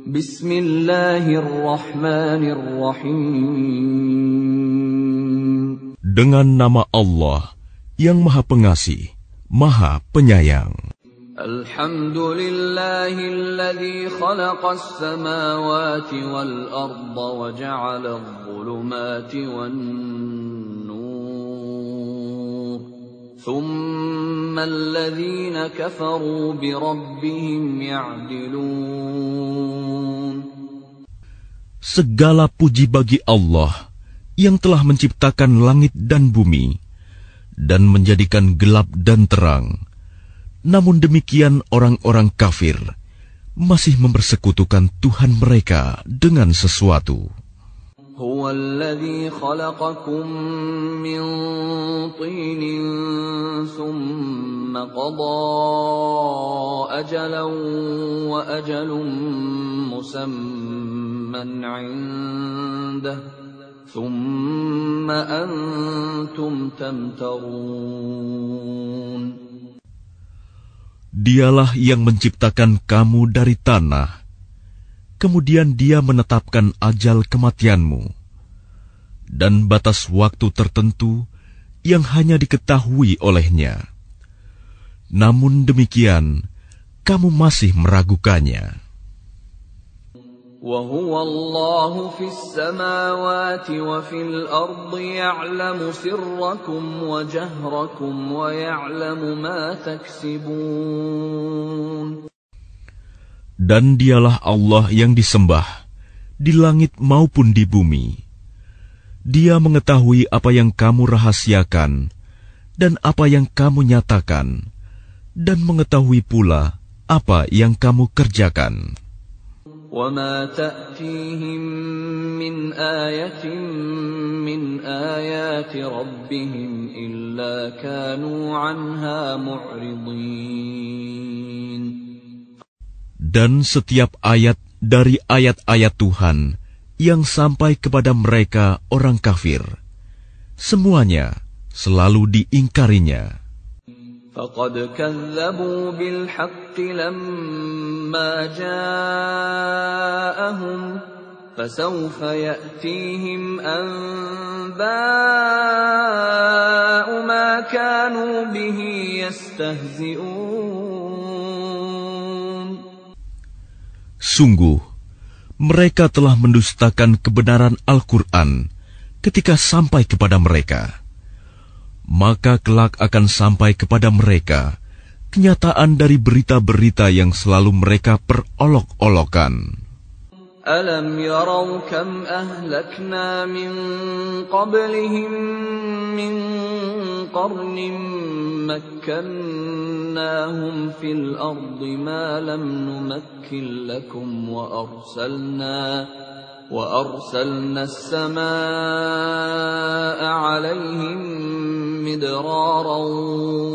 Bismillahirrahmanirrahim. Dengan nama Allah yang Maha Pengasih, Maha Penyayang. Alhamdulillahilladzi khalaqas samawati wal arda wa ja'ala adh-dhulumati wan nur. Thumma alladhina kafaru bi rabbihim ya'dilun. Segala puji bagi Allah yang telah menciptakan langit dan bumi dan menjadikan gelap dan terang. Namun demikian orang-orang kafir masih mempersekutukan Tuhan mereka dengan sesuatu. Huwa alladhi khalaqakum min tinin thumma qada ajalan wa ajalun musamman 'indah thumma antum tamtarun. Dialah yang menciptakan kamu dari tanah, kemudian Dia menetapkan ajal kematianmu, dan batas waktu tertentu yang hanya diketahui olehnya. Namun demikian, kamu masih meragukannya. وَهُوَ اللَّهُ فِي السَّمَاوَاتِ وَفِي الْأَرْضِ يَعْلَمُ سِرَّكُمْ وَجَهْرَكُمْ وَيَعْلَمُ مَا تَكْسِبُونَ. Dan Dialah Allah yang disembah di langit maupun di bumi. Dia mengetahui apa yang kamu rahasiakan dan apa yang kamu nyatakan, dan mengetahui pula apa yang kamu kerjakan. وَمَا تَأْتِيهِمْ مِنْ آيَةٍ مِنْ آيَاتِ رَبِّهِمْ إِلَّا كَانُوا عَنْهَا مُعْرِضِينَ. Dan setiap ayat dari ayat-ayat Tuhan yang sampai kepada mereka orang kafir, semuanya selalu diingkarinya. فَقَدْ كَذَّبُوا بِالْحَقِّ لَمَّا جَاءَهُمْ فَسَوْفَ يَأْتِيهِمْ أَنبَاءُ مَا كَانُوا بِهِ يَسْتَهْزِئُونَ. Sungguh, mereka telah mendustakan kebenaran Al-Quran ketika sampai kepada mereka. Maka kelak akan sampai kepada mereka kenyataan dari berita-berita yang selalu mereka perolok-olokan. Alam yarau kam ahlakna min qablihim min qarnin makkannahum fil ardi ma lam numakkin lakum وأرسلنا السماء عليهم مدرارا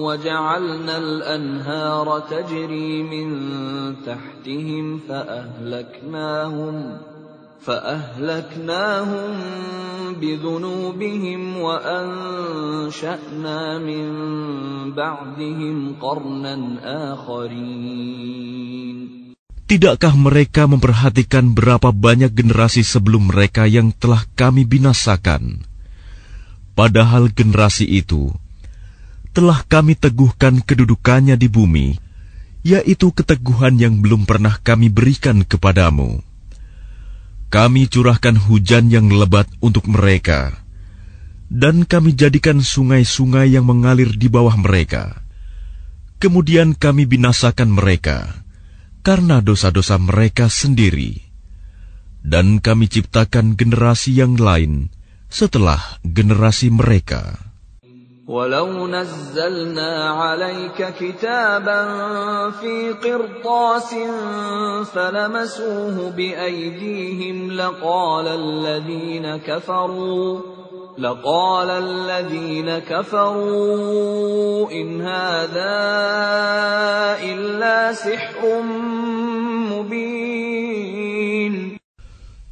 وجعلنا الأنهار تجري من تحتهم فأهلكناهم بذنوبهم وأنشأنا من بعدهم قرنا آخرين. Tidakkah mereka memperhatikan berapa banyak generasi sebelum mereka yang telah kami binasakan? Padahal generasi itu telah kami teguhkan kedudukannya di bumi, yaitu keteguhan yang belum pernah kami berikan kepadamu. Kami curahkan hujan yang lebat untuk mereka, dan kami jadikan sungai-sungai yang mengalir di bawah mereka. Kemudian kami binasakan mereka karena dosa-dosa mereka sendiri, dan kami ciptakan generasi yang lain setelah generasi mereka. Walau nazzalna 'alaika kitaban fi qirtasin falamasuhu biaydihim laqala alladhina kafaru in hadha illa sihrun mubin.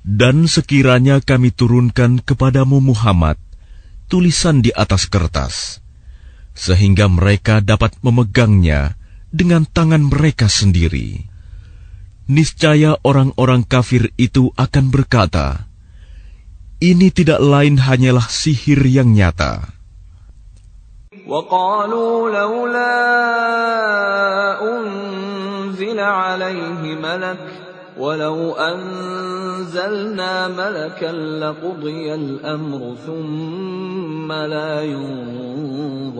Dan sekiranya kami turunkan kepadamu Muhammad tulisan di atas kertas, sehingga mereka dapat memegangnya dengan tangan mereka sendiri, niscaya orang-orang kafir itu akan berkata, ini tidak lain hanyalah sihir yang nyata. وَقَالُوا لَوْلَا أُنزِلَ عَلَيْهِ مَلَكٌ وَلَوْ أَنزَلْنَا مَلَكًا لَقُضِيَ الْأَمْرُ ثُمَّ لَا يُنظَرُونَ.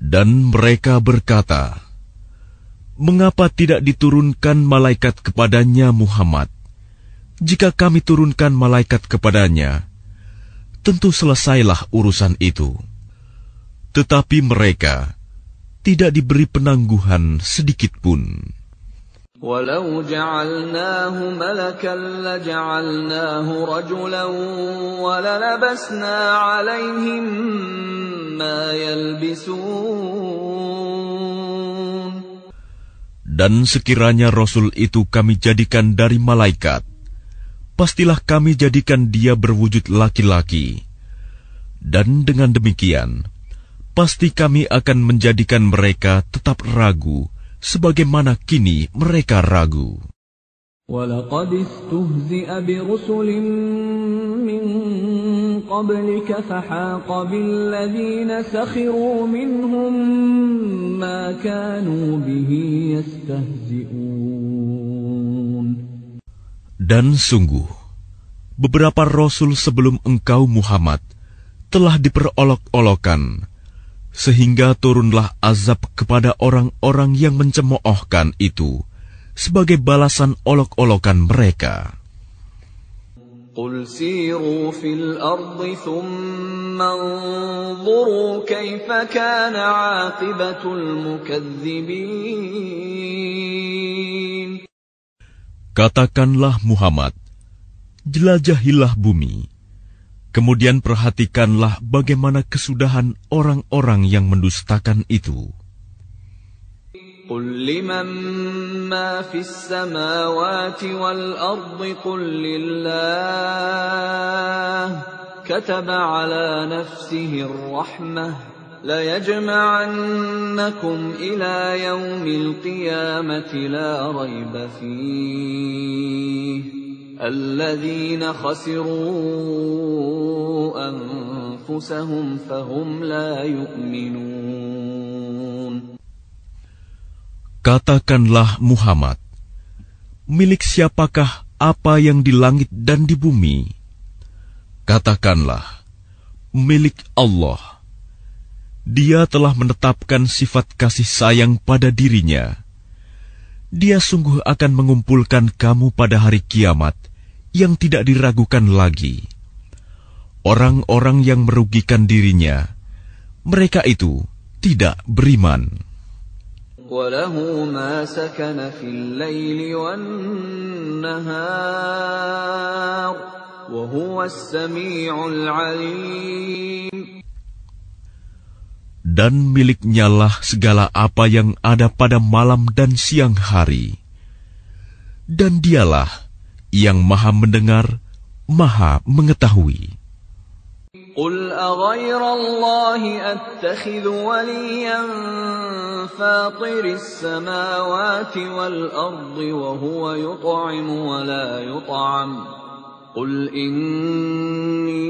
Dan mereka berkata, mengapa tidak diturunkan malaikat kepadanya Muhammad? Jika kami turunkan malaikat kepadanya, tentu selesailah urusan itu. Tetapi mereka tidak diberi penangguhan sedikitpun. وَلَوْ جَعَلْنَاهُ مَلَكًا لَجَعَلْنَاهُ رَجُلًا وَلَلَبَسْنَا عَلَيْهِمْ مَا يَلْبِسُونَ. Dan sekiranya Rasul itu kami jadikan dari malaikat, pastilah kami jadikan dia berwujud laki-laki. Dan dengan demikian, pasti kami akan menjadikan mereka tetap ragu, sebagaimana kini mereka ragu. وَلَقَدِ اسْتُهْزِئَ بِرُسُلٍ مِّن قَبْلِكَ فَحَاقَ بِالَّذِينَ سَخِرُوا مِنْهُم مَّا كَانُوا بِهِ يَسْتَهْزِئُونَ. Dan sungguh, beberapa rasul sebelum engkau Muhammad telah diperolok-olokan, sehingga turunlah azab kepada orang-orang yang mencemoohkan itu sebagai balasan olok-olokan mereka. قُلْ سِيرُوا فِي الْأَرْضِ ثُمَّ انظُرُوا كَيْفَ كَانَ عَاقِبَةُ الْمُكَذِّبِينَ. Katakanlah Muhammad, jelajahilah bumi, kemudian perhatikanlah bagaimana kesudahan orang-orang yang mendustakan itu. قُلْ لِمَن مَّا فِي السَّمَاوَاتِ وَالْأَرْضِ قُل لِّلَّهِ كَتَبَ عَلَى نَفْسِهِ الرَّحْمَةَ لَيَجْمَعَنَّكُمْ إِلَى يَوْمِ الْقِيَامَةِ لَا رَيْبَ فِيهِ الَّذِينَ خَسِرُوا أَنفُسَهُمْ فَهُمْ لَا يُؤْمِنُونَ. Katakanlah Muhammad, milik siapakah apa yang di langit dan di bumi? Katakanlah, milik Allah. Dia telah menetapkan sifat kasih sayang pada dirinya. Dia sungguh akan mengumpulkan kamu pada hari kiamat yang tidak diragukan lagi. Orang-orang yang merugikan dirinya, mereka itu tidak beriman. وَلَهُ مَا سَكَنَ فِي اللَّيْلِ وَالنَّهَارِ وَهُوَ السَّمِيعُ الْعَلِيمُ. Dan miliknya lah segala apa yang ada pada malam dan siang hari. Dan dialah yang maha mendengar, maha mengetahui. قُلْ أَغَيْرَ اللَّهِ أَتَّخِذُ وَلِيًّا فَاطِرِ السَّمَاوَاتِ وَالْأَرْضِ وَهُوَ يُطْعِمُ وَلَا يُطْعَمُ قُلْ إِنِّي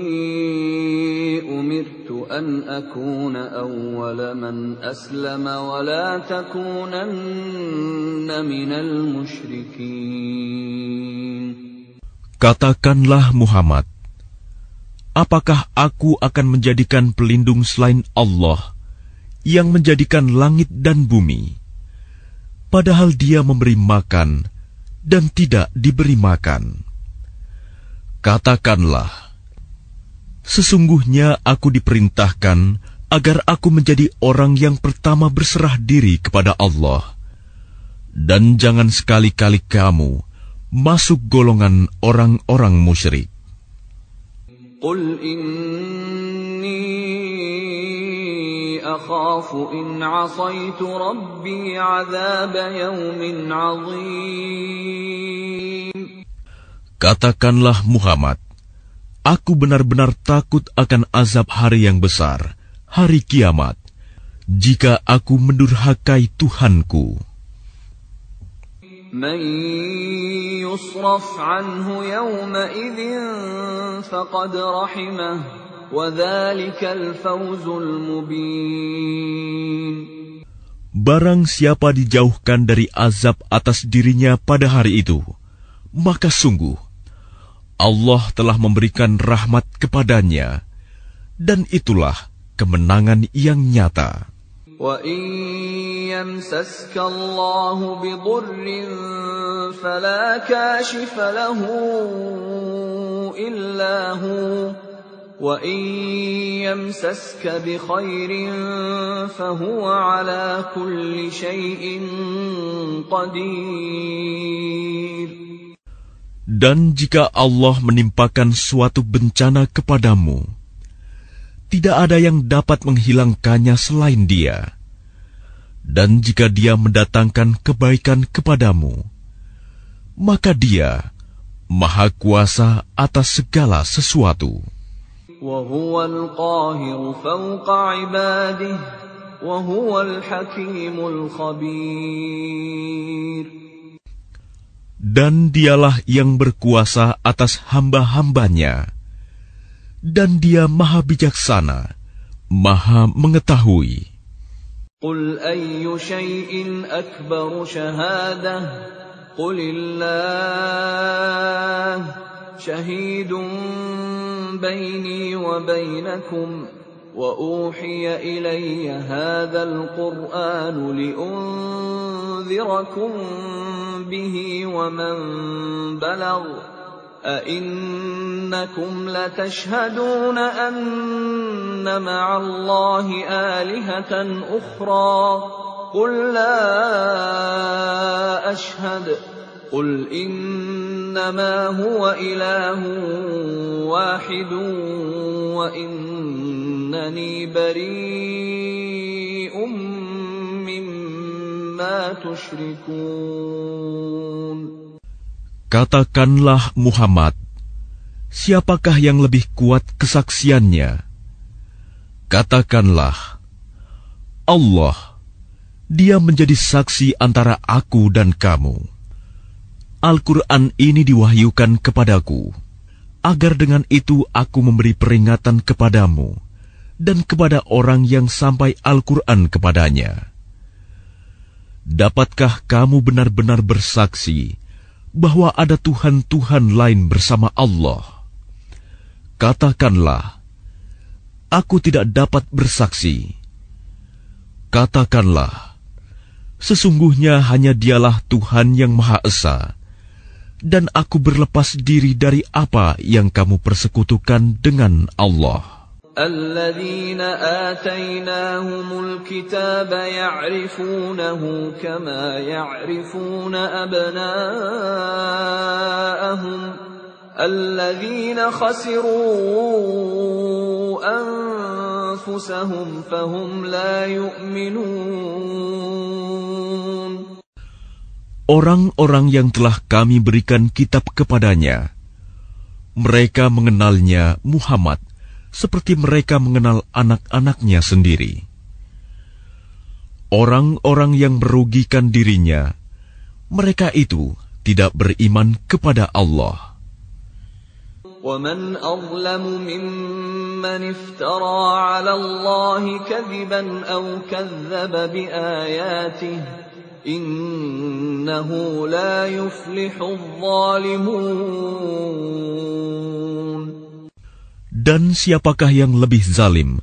أُمِرْتُ أَنْ أَكُونَ أَوَّلَ مَنْ أَسْلَمَ وَلَا تَكُونَنَّ مِنَ الْمُشْرِكِينَ. Katakanlah Muhammad, apakah aku akan menjadikan pelindung selain Allah yang menjadikan langit dan bumi, padahal Dia memberi makan dan tidak diberi makan? Katakanlah, sesungguhnya aku diperintahkan agar aku menjadi orang yang pertama berserah diri kepada Allah, dan jangan sekali-kali kamu masuk golongan orang-orang musyrik. قُلْ إِنِّي أَخَافُ إِنْ عَصَيْتُ رَبِّي عَذَابَ يَوْمٍ عَظِيمٍ. Katakanlah Muhammad, aku benar-benar takut akan azab hari yang besar, hari kiamat, jika aku mendurhakai Tuhanku. من يصرف عنه يومئذ فقد رحمه وذلك الفوز المبين. Barang siapa dijauhkan dari azab atas dirinya pada hari itu, maka sungguh Allah telah memberikan rahmat kepadanya, dan itulah kemenangan yang nyata. وَإِن يَمْسَسْكَ اللَّهُ بِضُرٍّ فَلَا كَاشِفَ لَهُ إِلَّا هُوَ وَإِن يَمْسَسْكَ بِخَيْرٍ فَهُوَ عَلَى كُلِّ شَيْءٍ قَدِيرٌ. Dan jika Allah menimpakan suatu bencana kepadamu, tidak ada yang dapat menghilangkannya selain Dia. Dan jika Dia mendatangkan kebaikan kepadamu, maka Dia Maha Kuasa atas segala sesuatu. وَهُوَ الْقَاهِرُ فَوْقَ عِبَادِهِ وَهُوَ الْحَكِيمُ الْخَبِيرُ. Dan Dialah yang berkuasa atas hamba-hambanya, dan Dia Maha Bijaksana, Maha Mengetahui. قُلْ أَيُّ شَيْءٍ أَكْبَرُ شَهَادَةً قُلِ اللَّهُ شَهِيدٌ بَيْنِي وَبَيْنَكُمْ وَأُوحِيَ إِلَيَّ هَذَا الْقُرْآنُ لِأُنذِرَكُم بِهِ وَمَن بَلَغَ أَإِنَّكُمْ لَتَشْهَدُونَ أَنَّ مَعَ اللَّهِ آلِهَةً أُخْرَى قُل لَّا أَشْهَدُ قُلْ إِنَّمَا هُوَ إِلَٰهٌ وَاحِدٌ وَإِنَّنِي بَرِيءٌ مِّمَّا تُشْرِكُونَ. Katakanlah Muhammad, siapakah yang lebih kuat kesaksiannya? Katakanlah, Allah, Dia menjadi saksi antara aku dan kamu. Al-Quran ini diwahyukan kepadaku, agar dengan itu aku memberi peringatan kepadamu dan kepada orang yang sampai Al-Quran kepadanya. Dapatkah kamu benar-benar bersaksi bahwa ada Tuhan-Tuhan lain bersama Allah? Katakanlah, aku tidak dapat bersaksi. Katakanlah, sesungguhnya hanya Dialah Tuhan yang Maha Esa, dan aku berlepas diri dari apa yang kamu persekutukan dengan Allah. الذين آتيناهم الكتاب يعرفونه كما يعرفون أبناءهم الذين خسروا أنفسهم فهم لا يؤمنون. Orang-orang yang telah kami berikan kitab kepadanya, mereka mengenalnya Muhammad seperti mereka mengenal anak-anaknya sendiri. Orang-orang yang merugikan dirinya, mereka itu tidak beriman kepada Allah. وَمَنْ أَظْلَمُ مِمَّنِ افْتَرَى عَلَى اللَّهِ كَذِبًا أَوْ كَذَّبَ بِآيَاتِهِ إِنَّهُ لَا يُفْلِحُ الظَّالِمُونَ. Dan siapakah yang lebih zalim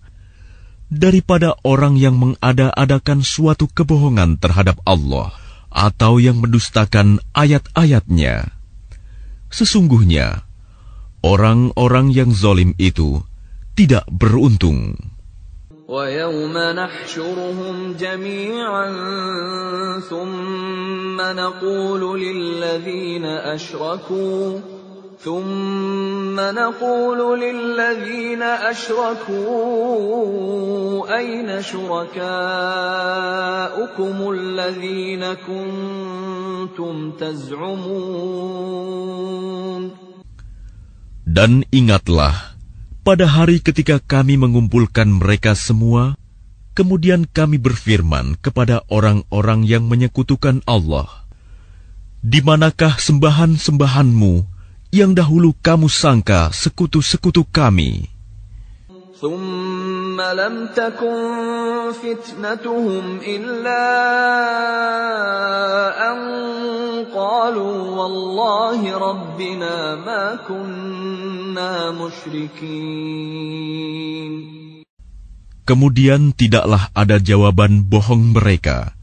daripada orang yang mengada-adakan suatu kebohongan terhadap Allah atau yang mendustakan ayat-ayatnya? Sesungguhnya orang-orang yang zalim itu tidak beruntung. وَيَوْمَ نَحْشُرُهُمْ جَمِيعًا ثُمَّ نَقُولُ لِلَّذِينَ أَشْرَكُوا أَيْنَ شُرَكَاؤُكُمُ الَّذِينَ كُنتُمْ تَزْعُمُونَ. Dan ingatlah pada hari ketika kami mengumpulkan mereka semua, kemudian kami berfirman kepada orang-orang yang menyekutukan Allah, Di manakah sembahan-sembahanmu yang dahulu kamu sangka sekutu-sekutu kami? ثم لم تكن فتنتهم إلا أن قالوا والله ربنا ما كنا مشركين. Kemudian tidaklah ada jawaban bohong mereka,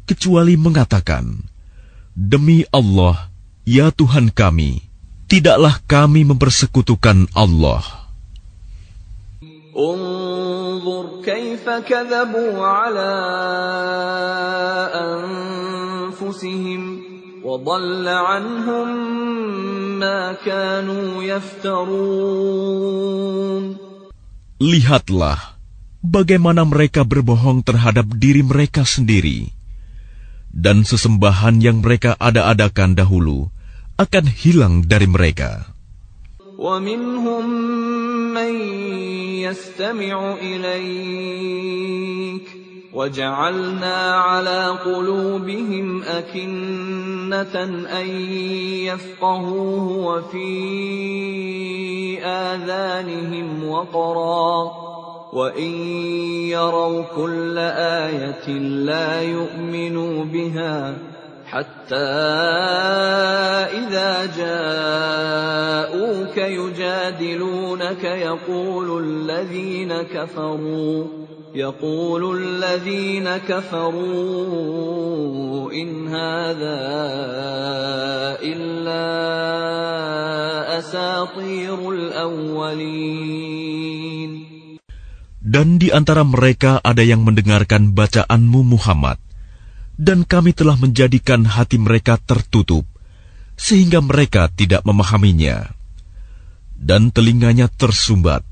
kecuali mengatakan, Demi Allah, ya Tuhan kami, tidaklah kami mempersekutukan Allah. انظر كيف كذبوا على أنفسهم وضل عنهم ما كانوا يفترون. Lihatlah bagaimana mereka berbohong terhadap diri mereka sendiri, dan sesembahan yang mereka ada-adakan dahulu akan hilang dari mereka. ومنهم من يستمع إليك وجعلنا على قلوبهم أكنة أن يفقهوه وفي آذانهم وقرا وإن يروا كل آية لا يؤمنوا بها حتى إذا جاءوك يجادلونك يقول الذين كفروا إن هذا إلا أساطير الأولين. Dan di antara mereka ada yang mendengarkan bacaanmu Muhammad, dan kami telah menjadikan hati mereka tertutup, sehingga mereka tidak memahaminya, dan telinganya tersumbat.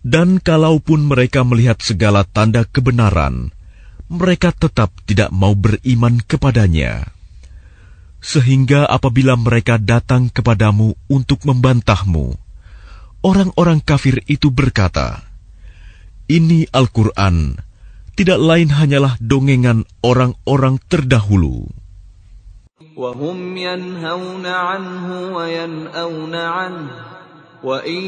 Dan kalaupun mereka melihat segala tanda kebenaran, mereka tetap tidak mau beriman kepadanya. Sehingga apabila mereka datang kepadamu untuk membantahmu, orang-orang kafir itu berkata, Ini Al-Quran tidak lain hanyalah dongengan orang-orang terdahulu. وَهُمْ يَنْهَوْنَ عَنْهُ وَيَنْأَوْنَ عَنْهُ وَإِنْ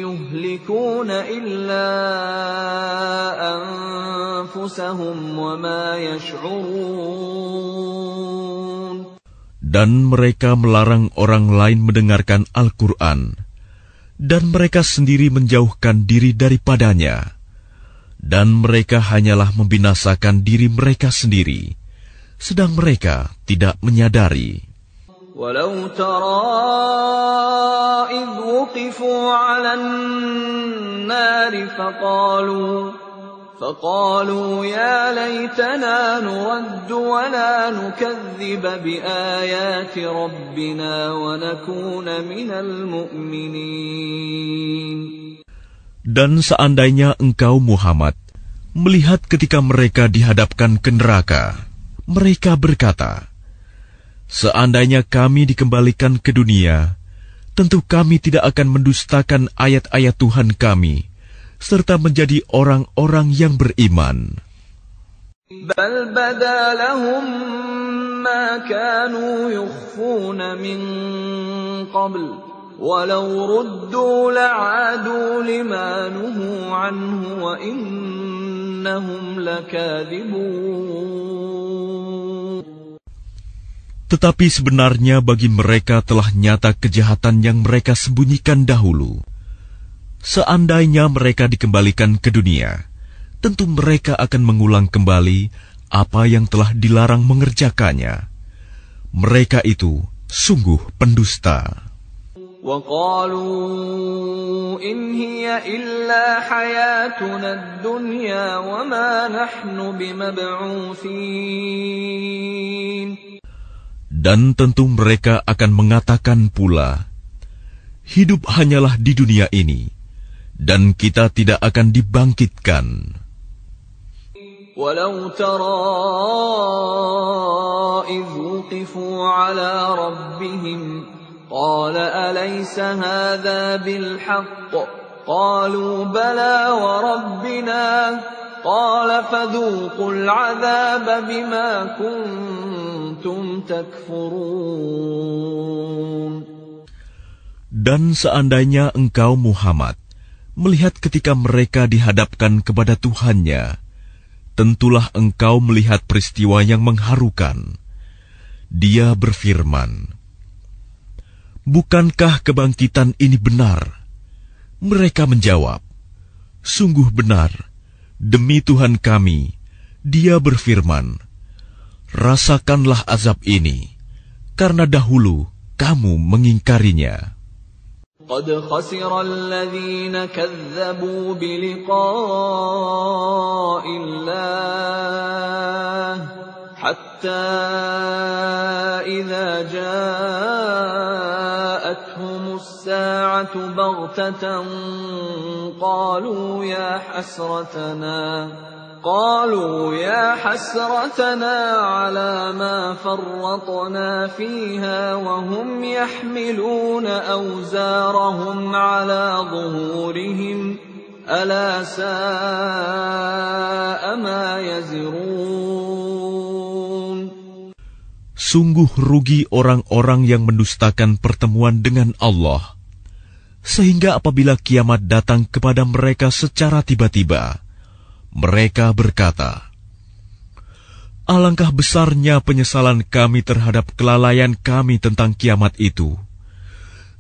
يُهْلِكُونَ إِلَّا أَنفُسَهُمْ وَمَا يَشْعُرُونَ. Dan mereka melarang orang lain mendengarkan Al-Quran, dan mereka sendiri menjauhkan diri daripadanya. Dan mereka hanyalah membinasakan diri mereka sendiri, sedang mereka tidak menyadari. Walau tara idh wuqifu 'alan nari faqalu ya laitana nuraddu wa la nukadziba biayati rabbina wa nakuna minal mu'minin. Dan seandainya engkau Muhammad melihat ketika mereka dihadapkan ke neraka, mereka berkata, Seandainya kami dikembalikan ke dunia, tentu kami tidak akan mendustakan ayat-ayat Tuhan kami, serta menjadi orang-orang yang beriman. Bal bada lahum ma kanu yukhfuna min qabl. Walau ruddu la'adu lima nuhu anhu wa innahum lakadzibun. Tetapi sebenarnya bagi mereka telah nyata kejahatan yang mereka sembunyikan dahulu. Seandainya mereka dikembalikan ke dunia, tentu mereka akan mengulang kembali apa yang telah dilarang mengerjakannya. Mereka itu sungguh pendusta. وَقَالُوا إِنْ هِيَ إِلَّا حَيَاتُنَا الدُّنْيَا وَمَا نَحْنُ بِمَبْعُوثِينَ. Dan tentu mereka akan mengatakan pula, hidup hanyalah di dunia ini, dan kita tidak akan dibangkitkan. وَلَوْ تَرَى إِذْ وُقِفُوا عَلَى رَبِّهِمْ قال أليس هذا بالحق قالوا بلى وربنا قال فذوقوا العذاب بما كنتم كنتم تكفرون. Dan seandainya engkau Muhammad melihat ketika mereka dihadapkan kepada Tuhannya, tentulah engkau melihat peristiwa yang mengharukan. Dia berfirman, "Bukankah kebangkitan ini benar?" Mereka menjawab, "Sungguh benar, demi Tuhan kami." Dia berfirman, "Rasakanlah azab ini, karena dahulu kamu mengingkarinya." قد خسر الذين كذبوا بلقاء الله حتى إذا جاءتهم الساعة بغتة قالوا يا حسرتنا على ما فرطنا فيها وهم يحملون أوزارهم على ظهورهم ألا ساء ما يزرون. Sungguh rugi orang-orang yang mendustakan pertemuan dengan Allah, sehingga apabila kiamat datang kepada mereka secara tiba-tiba, mereka berkata, "Alangkah besarnya penyesalan kami terhadap kelalaian kami tentang kiamat itu,"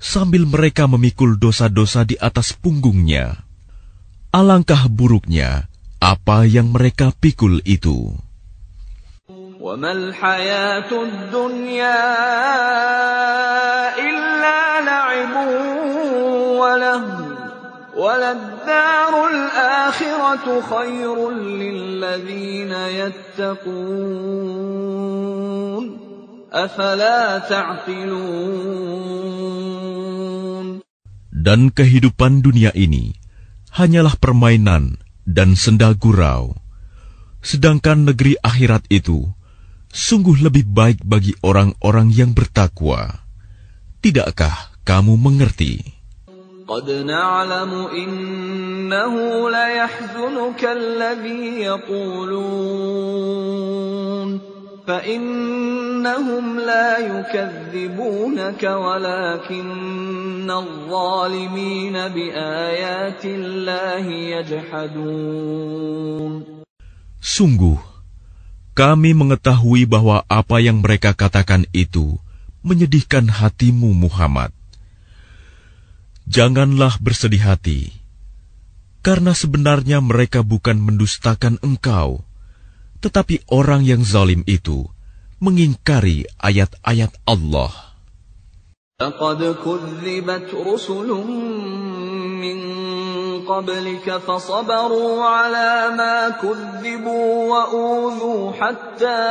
sambil mereka memikul dosa-dosa di atas punggungnya. Alangkah buruknya apa yang mereka pikul itu. وَمَا الْحَيَاةُ الدُّنْيَا إِلَّا لَعِبٌ وَلَهْوٌ وَلَلدَّارُ الْآخِرَةُ خَيْرٌ لِّلَّذِينَ يَتَّقُونَ أَفَلَا تَعْقِلُونَ. Dan kehidupan dunia ini hanyalah permainan dan senda gurau, sedangkan negeri akhirat itu sungguh lebih baik bagi orang-orang yang bertakwa. Tidakkah kamu mengerti? قد نعلم إنه ليحزنك الذي يقولون فإنهم لا يكذبونك ولكن الظالمين بآيات الله يجحدون. Sungguh, kami mengetahui bahwa apa yang mereka katakan itu menyedihkan hatimu Muhammad. Janganlah bersedih hati, karena sebenarnya mereka bukan mendustakan engkau, tetapi orang yang zalim itu mengingkari ayat-ayat Allah. لقد كذبت رسل من قبلك فصبروا على ما كذبوا وأوذوا حتى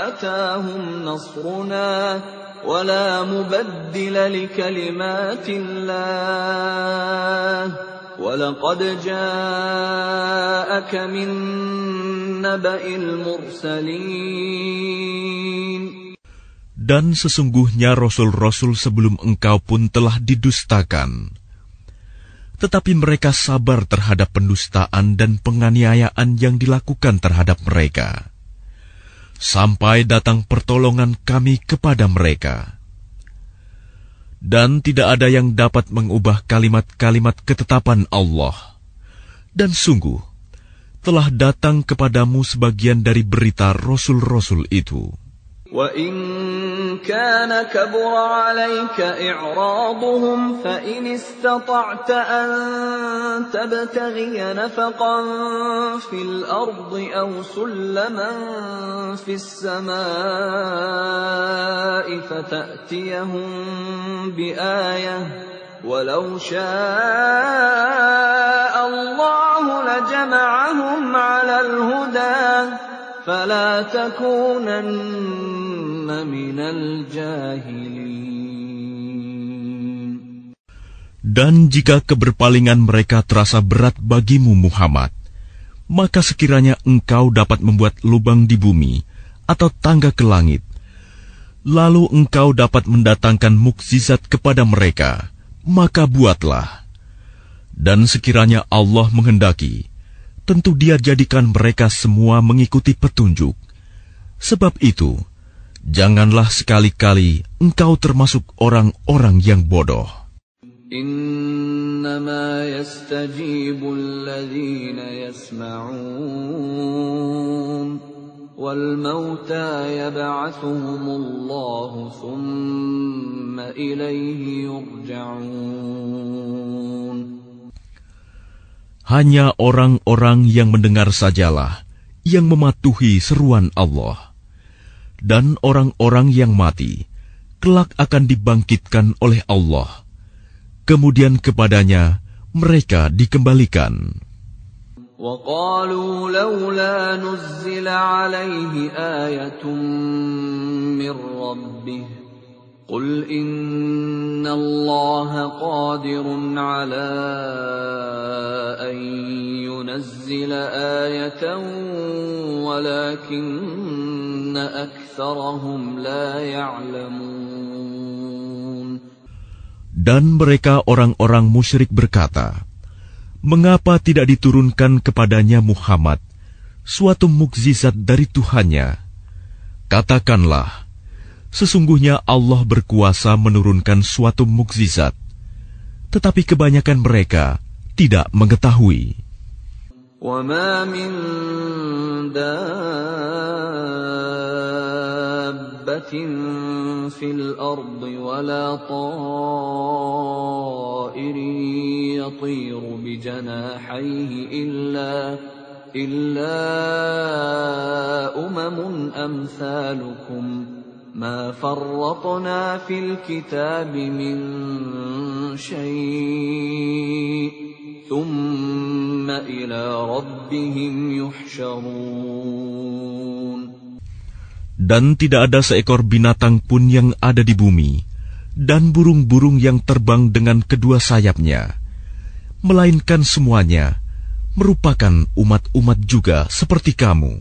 أتاهم نصرنا ولا مبدل لكلمات الله وَلَقَدْ جَاءَكَ مِن نَّبَإِ الْمُرْسَلِينَ. Dan sesungguhnya rasul-rasul sebelum engkau pun telah didustakan. Tetapi mereka sabar terhadap pendustaan dan penganiayaan yang dilakukan terhadap mereka, sampai datang pertolongan kami kepada mereka. Dan tidak ada yang dapat mengubah kalimat-kalimat ketetapan Allah. Dan sungguh, telah datang kepadamu sebagian dari berita rasul-rasul itu. وَإِن كَانَ كَبُرَ عَلَيْكَ إِعْرَاضُهُمْ فَإِنِ اسْتَطَعْتَ أَن تَبْتَغِيَ نَفَقًا فِي الْأَرْضِ أَوْ سُلَّمًا فِي السَّمَاءِ فَتَأْتِيَهُم بِآيَةٍ وَلَوْ شَاءَ اللَّهُ لَجَمَعَهُمْ عَلَى الْهُدَى فَلَا تَكُونَنَّ مِنَ الْجَاهِلِينَ. Dan jika keberpalingan mereka terasa berat bagimu Muhammad, maka sekiranya engkau dapat membuat lubang di bumi atau tangga ke langit, lalu engkau dapat mendatangkan mukjizat kepada mereka, maka buatlah. Dan sekiranya Allah menghendaki, tentu Dia jadikan mereka semua mengikuti petunjuk, Sebab itu, janganlah sekali-kali engkau termasuk orang-orang yang bodoh. Innama yastajibu alladhina yasma'un wal mauta yab'athuhumullahu thumma ilayhi yurja'un. Hanya orang-orang yang mendengar sajalah yang mematuhi seruan Allah. Dan orang-orang yang mati kelak akan dibangkitkan oleh Allah. Kemudian kepadanya mereka dikembalikan. وَقَالُوا لَوْلَا نُزِّلَ عَلَيْهِ آيَةٌ مِّن رَّبِّهِ قُلْ إِنَّ اللَّهَ قَادِرٌ عَلَىٰ أَن يُنَزِّلَ آيَةً وَلَٰكِنَّ أَكْثَرَهُمْ لَا يَعْلَمُونَ. Dan mereka orang-orang musyrik berkata, mengapa tidak diturunkan kepadanya Muhammad suatu mukjizat dari Tuhannya? Katakanlah, sesungguhnya Allah berkuasa menurunkan suatu mukjizat, tetapi kebanyakan mereka tidak mengetahui. وَمَا مِن دَابَّةٍ فِي الْأَرْضِ وَلَا طَائِرٍ يَطِيرُ بِجَنَاحَيْهِ إِلَّا أُمَمٌ أَمْثَالُكُمْ مَا فَرَّطْنَا فِي الْكِتَابِ مِنْ شَيْءٍ ثُمَّ إِلَى رَبِّهِمْ يُحْشَرُونَ. Dan tidak ada seekor binatang pun yang ada di bumi, dan burung-burung yang terbang dengan kedua sayapnya, melainkan semuanya merupakan umat-umat juga seperti kamu.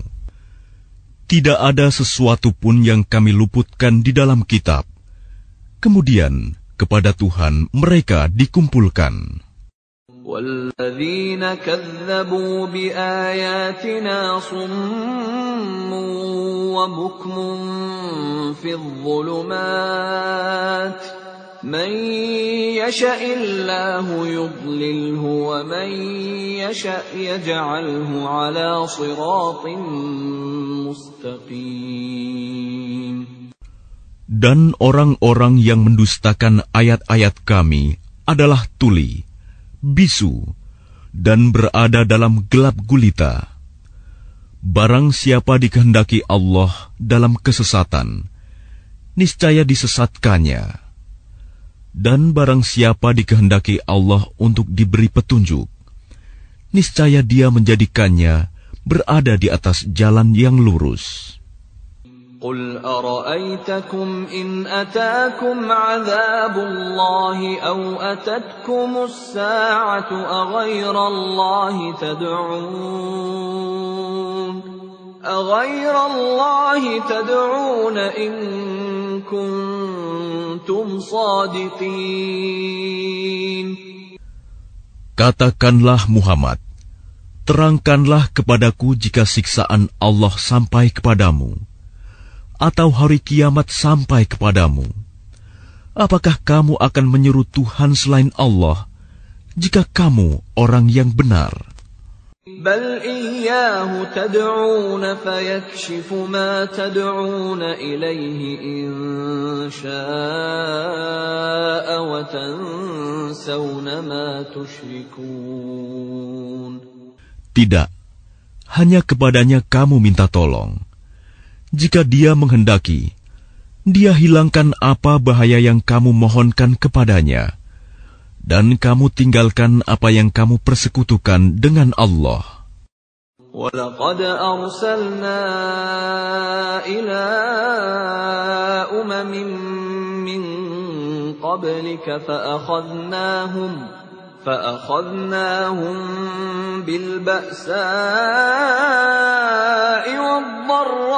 Tidak ada sesuatu pun yang kami luputkan di dalam kitab. Kemudian kepada Tuhan mereka dikumpulkan. وَالَّذِينَ كَذَّبُوا بِآيَاتِنَا صُمٌّ وَبُكْمٌ فِي الظُّلُمَاتِ مَن يَشَإِ اللَّهُ يُضْلِلْهُ وَمَن يَشَأْ يَجْعَلْهُ عَلَى صِرَاطٍ مُسْتَقِيمٍ. Dan orang-orang yang mendustakan ayat-ayat kami adalah tuli, bisu, dan berada dalam gelap gulita. Barang siapa dikehendaki Allah dalam kesesatan, niscaya disesatkannya. Dan barang siapa dikehendaki Allah untuk diberi petunjuk, niscaya Dia menjadikannya berada di atas jalan yang lurus. قُلْ أَرَأَيْتَكُمْ إِنْ أَتَاكُمْ عَذَابُ اللَّهِ أَوْ أَتَتْكُمُ السَّاعَةُ أَغَيْرَ اللَّهِ تَدْعُونَ إِن كُنتُمْ صَادِقِينَ. Katakanlah Muhammad, terangkanlah kepadaku jika siksaan Allah sampai kepadamu, atau hari kiamat sampai kepadamu. Apakah kamu akan menyeru Tuhan selain Allah, jika kamu orang yang benar? بَلْ إِيَّاهُ تَدْعُونَ فَيَكْشِفُ مَا تَدْعُونَ إِلَيْهِ إِن شَاءَ وَتَنسَوْنَ مَا تُشْرِكُونَ. Tidak, hanya kepadanya kamu minta tolong. Jika Dia menghendaki, Dia hilangkan apa bahaya yang kamu mohonkan kepadanya, dan kamu tinggalkan apa yang kamu persekutukan dengan Allah. وَلَقَدْ أَرْسَلْنَا إِلَىٰ أُمَمٍ مِّن قَبْلِكَ فَأَخَذْنَاهُمْ بِالْبَأْسَاءِ وَالضَّرَّاءِ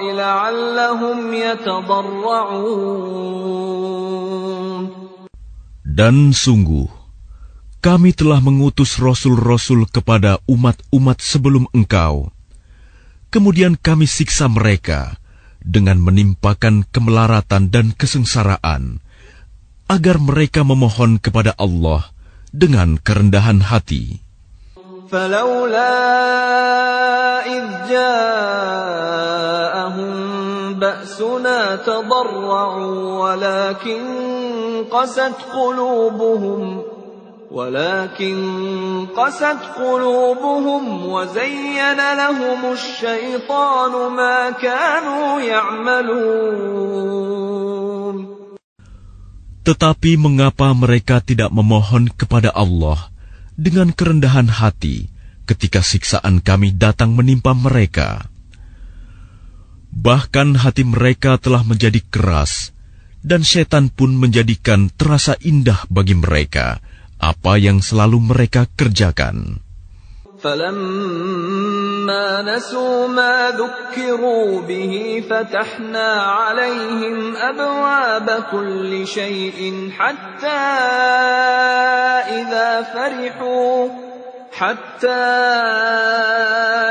لَعَلَّهُمْ يَتَضَرَّعُونَ. Dan sungguh, kami telah mengutus rasul-rasul kepada umat-umat sebelum engkau. Kemudian kami siksa mereka dengan menimpakan kemelaratan dan kesengsaraan, agar mereka memohon kepada Allah dengan kerendahan hati. فلولا إذ جاءهم بأسنا تضرعوا ولكن قست قلوبهم وزين لهم الشيطان ما كانوا يعملون. Tetapi mengapa mereka tidak memohon kepada Allah dengan kerendahan hati ketika siksaan kami datang menimpa mereka? Bahkan hati mereka telah menjadi keras, dan setan pun menjadikan terasa indah bagi mereka apa yang selalu mereka kerjakan. فَلَمَّا نَسُوا مَا ذُكِّرُوا بِهِ فَتَحْنَا عَلَيْهِمْ أَبْوَابَ كُلِّ شَيْءٍ حَتَّى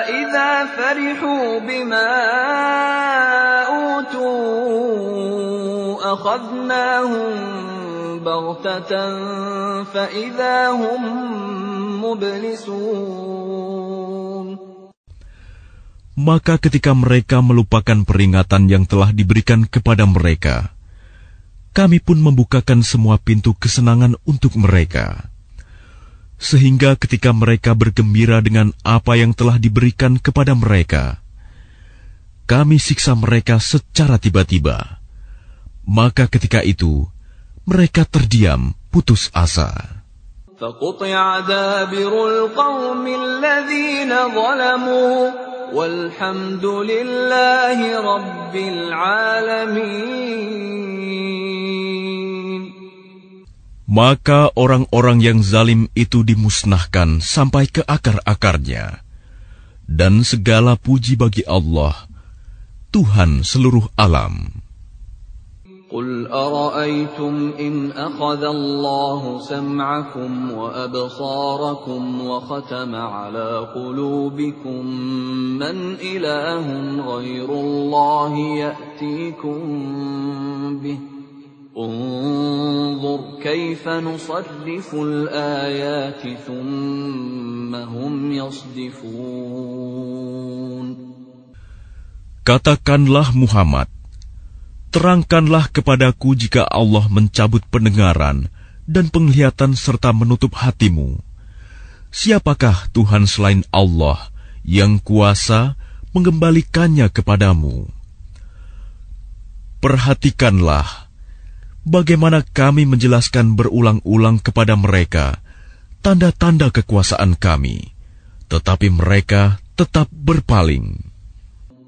إِذَا فَرِحُوا بِمَا أُوتُوا أَخَذْنَاهُمْ بَغْتَةً فَإِذَا هُمْ مُبْلِسُونَ. Maka ketika mereka melupakan peringatan yang telah diberikan kepada mereka, kami pun membukakan semua pintu kesenangan untuk mereka. Sehingga ketika mereka bergembira dengan apa yang telah diberikan kepada mereka, kami siksa mereka secara tiba-tiba. Maka ketika itu, mereka terdiam, putus asa. فَقُطِعَ دَابِرُ الْقَوْمِ الَّذِينَ ظَلَمُوا وَالْحَمْدُ لِلَّهِ رَبِّ الْعَالَمِينَ. Maka orang-orang yang zalim itu dimusnahkan sampai ke akar-akarnya. Dan segala puji bagi Allah, Tuhan seluruh alam. قُلْ أَرَأَيْتُمْ إِنْ أَخَذَ اللَّهُ سَمْعَكُمْ وَأَبْصَارَكُمْ وَخَتَمَ عَلَى قُلُوبِكُمْ مَنْ إِلَٰهٌ غَيْرُ اللَّهِ يَأْتِيكُمْ بِهِ انظُرْ كَيْفَ نُصَرِّفُ الْآيَاتِ ثُمَّ هُمْ يَصْدِفُونَ. Katakanlah Muhammad, terangkanlah kepadaku jika Allah mencabut pendengaran dan penglihatan serta menutup hatimu. Siapakah Tuhan selain Allah yang kuasa mengembalikannya kepadamu? Perhatikanlah bagaimana kami menjelaskan berulang-ulang kepada mereka tanda-tanda kekuasaan kami, tetapi mereka tetap berpaling.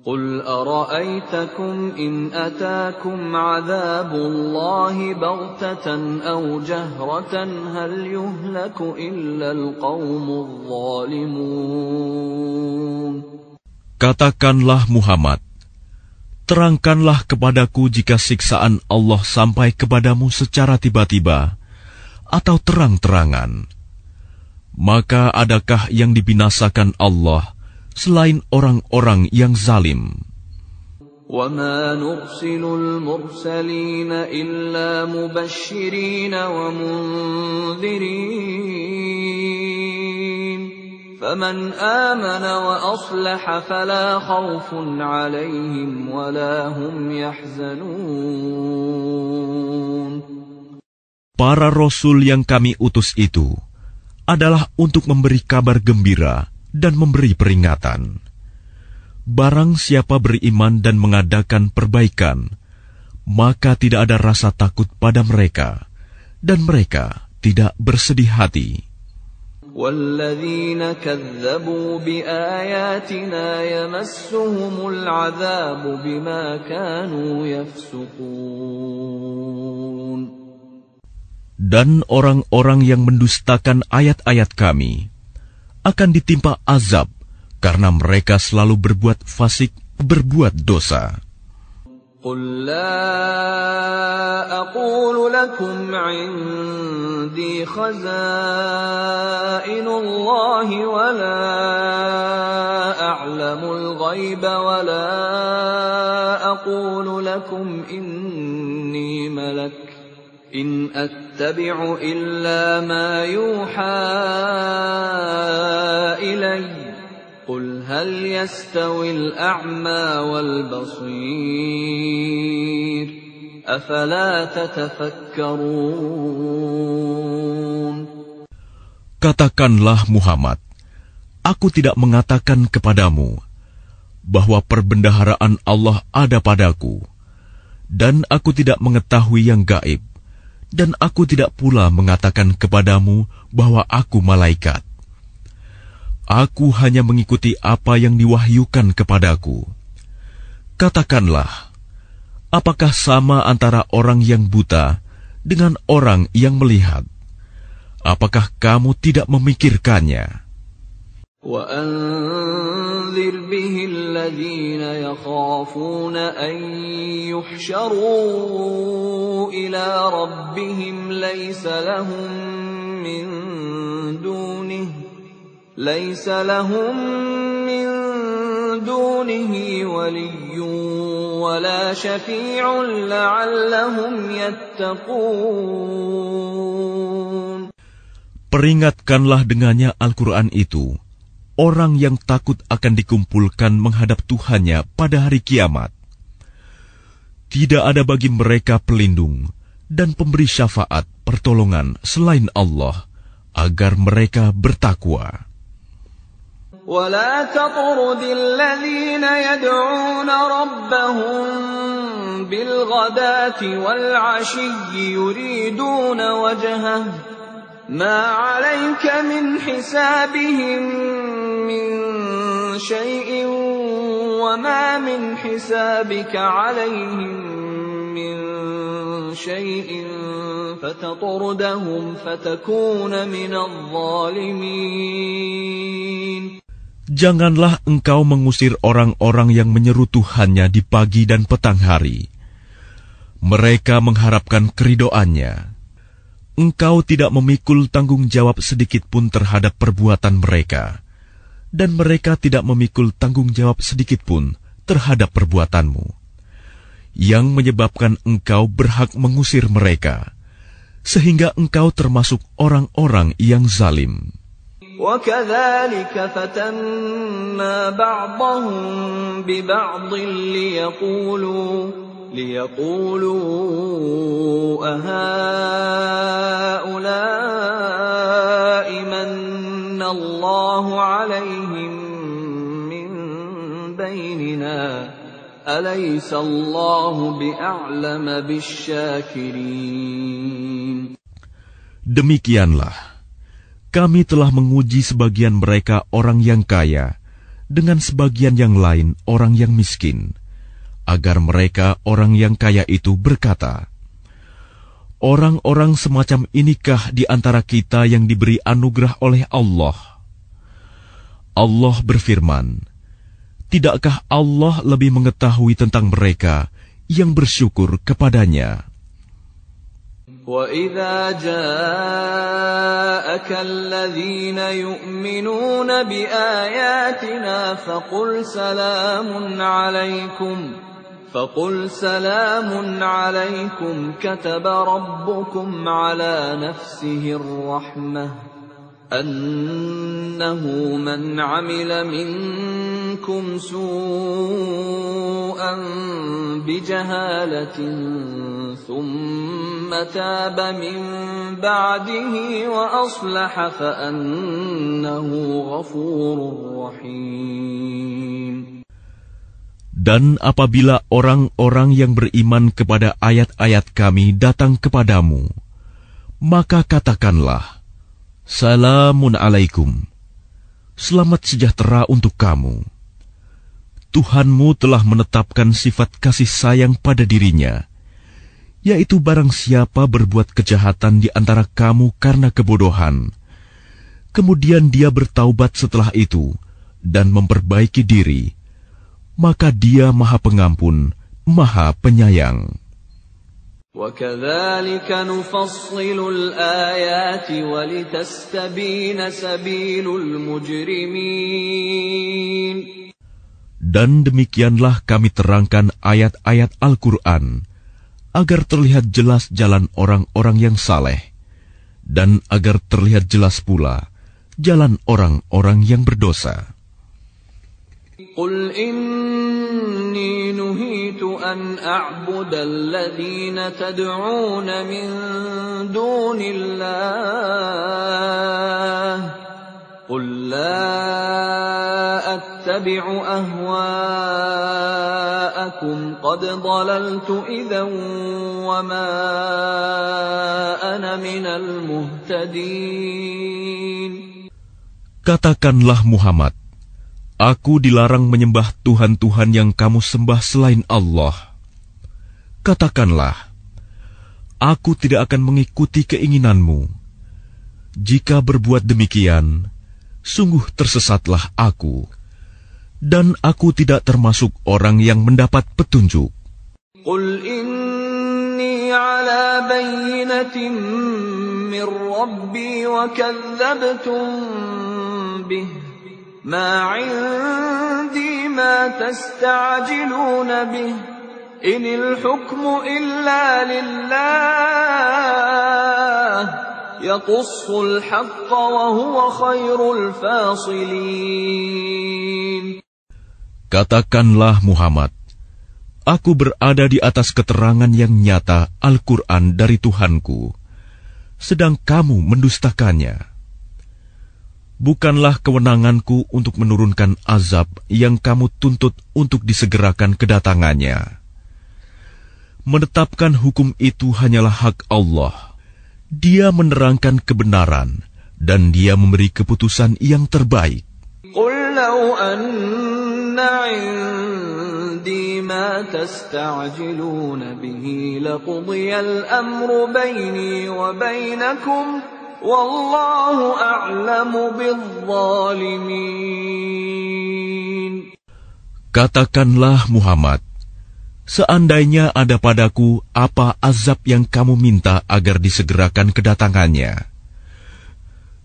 قُلْ أَرَأَيْتَكُمْ إِنْ أَتَاكُمْ عَذَابُ اللَّهِ بَغْتَةً أَوْ جَهْرَةً هَلْ يُهْلَكُ إِلَّا الْقَوْمُ الظَّالِمُونَ. Katakanlah Muhammad, terangkanlah kepadaku jika siksaan Allah sampai kepadamu secara tiba-tiba atau terang-terangan. Maka adakah yang dibinasakan Allah selain orang-orang yang zalim? وَمَا نُرْسِلُ الْمُرْسَلِينَ إِلَّا مُبَشِّرِينَ وَمُنذِرِينَ فَمَنْ آمَنَ وَأَصْلَحَ فَلَا خَوْفٌ عَلَيْهِمْ وَلَا هُمْ يَحْزَنُونَ. Para rasul yang kami utus itu adalah untuk memberi kabar gembira dan memberi peringatan. Barang siapa beriman dan mengadakan perbaikan, maka tidak ada rasa takut pada mereka, dan mereka tidak bersedih hati. وَالَّذِينَ كَذَّبُوا بِآيَاتِنَا يَمَسُّهُمُ الْعَذَابُ بِمَا كَانُوا يَفْسُقُونَ. Dan orang-orang yang mendustakan ayat-ayat kami akan ditimpa azab karena mereka selalu berbuat fasik, berbuat dosa. قل لا أقول لكم عندي خزائن الله ولا أعلم الغيب ولا أقول لكم إني ملك إن أتبع إلا ما يوحى إلي قل هل يستوي الأعمى والبصير أفلا تتفكرون. Katakanlah Muhammad, aku tidak mengatakan kepadamu bahwa perbendaharaan Allah ada padaku, dan aku tidak mengetahui yang gaib, dan aku tidak pula mengatakan kepadamu bahwa aku malaikat. Aku hanya mengikuti apa yang diwahyukan kepadaku. Katakanlah, apakah sama antara orang yang buta dengan orang yang melihat? Apakah kamu tidak memikirkannya? وَأَنذِرْ بِهِ الَّذِينَ يَخَافُونَ أَن يُحْشَرُوا إِلَى رَبِّهِمْ لَيْسَ لَهُم مِّن دُونِهِ وَلِيٌّ وَلَا شَفِيعٌ لَّعَلَّهُمْ يَتَّقُونَ. Peringatkanlah dengannya Al-Quran itu orang yang takut akan dikumpulkan menghadap Tuhannya pada hari kiamat. Tidak ada bagi mereka pelindung dan pemberi syafaat pertolongan selain Allah agar mereka bertakwa. ولا تطرد الذين يدعون ربهم بالغداة والعشي يريدون وجهه ما عليك من حسابهم من شيء وما من حسابك عليهم من شيء فتطردهم فتكون من الظالمين. Janganlah engkau mengusir orang-orang yang menyeru Tuhannya di pagi dan petang hari. Mereka mengharapkan keridhoannya. Engkau tidak memikul tanggung jawab sedikit pun terhadap perbuatan mereka, dan mereka tidak memikul tanggung jawab sedikit pun terhadap perbuatanmu, yang menyebabkan engkau berhak mengusir mereka, sehingga engkau termasuk orang-orang yang zalim. وَكَذَلِكَ فَتَنَّا بَعْضَهُمْ بِبَعْضٍ لِيَقُولُوا أَهَٰؤُلَاءِ مَنَّ اللَّهُ عَلَيْهِمْ مِنْ بَيْنِنَا أَلَيْسَ اللَّهُ بِأَعْلَمَ بِالشَّاكِرِينَ. Demikianlah kami telah menguji sebagian mereka orang yang kaya dengan sebagian yang lain orang yang miskin, agar mereka orang yang kaya itu berkata, orang-orang semacam inikah di antara kita yang diberi anugerah oleh Allah? Allah berfirman, tidakkah Allah lebih mengetahui tentang mereka yang bersyukur kepadanya? وَإِذَا جَاءَكَ الَّذِينَ يُؤْمِنُونَ بِآيَاتِنَا فَقُلْ سَلَامٌ عَلَيْكُمْ كَتَبَ رَبُّكُمْ عَلَى نَفْسِهِ الرَّحْمَةَ أَنَّهُ مَنْ عَمِلَ مِنكُمْ سُوءًا بِجَهَالَةٍ ثُمَّ تَابَ مِنْ بَعْدِهِ وَأَصْلَحَ فَأَنَّهُ غَفُورٌ رَحِيمٌ. Dan apabila orang-orang yang beriman kepada ayat-ayat kami datang kepadamu, maka katakanlah, Salamun alaikum, selamat sejahtera untuk kamu. Tuhanmu telah menetapkan sifat kasih sayang pada dirinya, yaitu barang siapa berbuat kejahatan di antara kamu karena kebodohan, kemudian dia bertaubat setelah itu dan memperbaiki diri, maka dia Maha Pengampun Maha Penyayang. وَكَذَلِكَ نُفَصِّلُ الْآيَاتِ وَلِتَسْتَبِينَ سَبِيلُ الْمُجْرِمِينَ. Dan demikianlah kami terangkan ayat-ayat Al-Quran, agar terlihat jelas jalan orang-orang yang saleh, dan agar terlihat jelas pula jalan orang-orang yang berdosa. قُلْ إِنِّي نُهِيتُ أَنْ أَعْبُدَ الَّذِينَ تَدْعُونَ مِن دُونِ اللَّهِ قُلْ لَا أَتَّبِعُ أَهْوَاءَكُمْ قَدْ ضَلَلْتُ إِذًا وَمَا أَنَا مِنَ الْمُهْتَدِينَ. Katakanlah Muhammad, aku dilarang menyembah Tuhan-Tuhan yang kamu sembah selain Allah. Katakanlah, aku tidak akan mengikuti keinginanmu. Jika berbuat demikian, sungguh tersesatlah aku, dan aku tidak termasuk orang yang mendapat petunjuk. Qul inni ala bayyinatin min Rabbi wa kadzabtum bih. Ma 'indi ma tasta'jiluna bih. Inil hukmu illa lillah. Yaqussul haqqa wa huwa khairul fasilin. Katakanlah Muhammad, aku berada di atas keterangan yang nyata Al-Quran dari Tuhanku, sedang kamu mendustakannya. Bukanlah kewenanganku untuk menurunkan azab yang kamu tuntut untuk disegerakan kedatangannya. Menetapkan hukum itu hanyalah hak Allah. Dia menerangkan kebenaran dan Dia memberi keputusan yang terbaik. Qul law anna 'indi ma tasta'jiluna bihi laqudiyal amru baini wa bainakum wallahu a'lamu bizzalimin. Katakanlah Muhammad, seandainya ada padaku apa azab yang kamu minta agar disegerakan kedatangannya,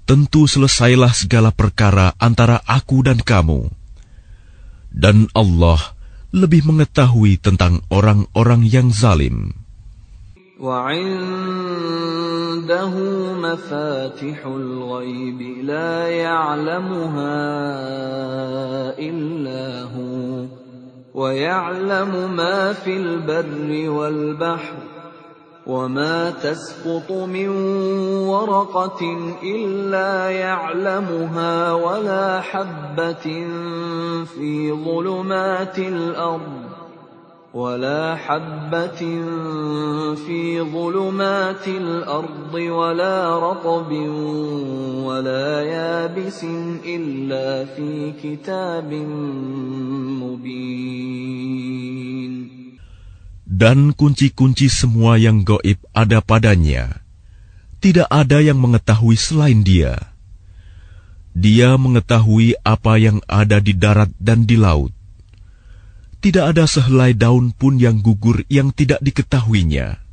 tentu selesailah segala perkara antara aku dan kamu. Dan Allah lebih mengetahui tentang orang-orang yang zalim. Wa 'indahu mafatihul ghaib la ya'lamuha illa hu wa ya'lamu ma fil barri wal bahri وَمَا تَسْقُطُ مِنْ وَرَقَةٍ إِلَّا يَعْلَمُهَا وَلَا حَبَّةٍ فِي ظُلُمَاتِ الْأَرْضِ وَلَا رَطْبٍ وَلَا يَابِسٍ إِلَّا فِي كِتَابٍ مُبِينٍ. Dan kunci-kunci semua yang gaib ada padanya. Tidak ada yang mengetahui selain Dia. Dia mengetahui apa yang ada di darat dan di laut. Tidak ada sehelai daun pun yang gugur yang tidak diketahuinya.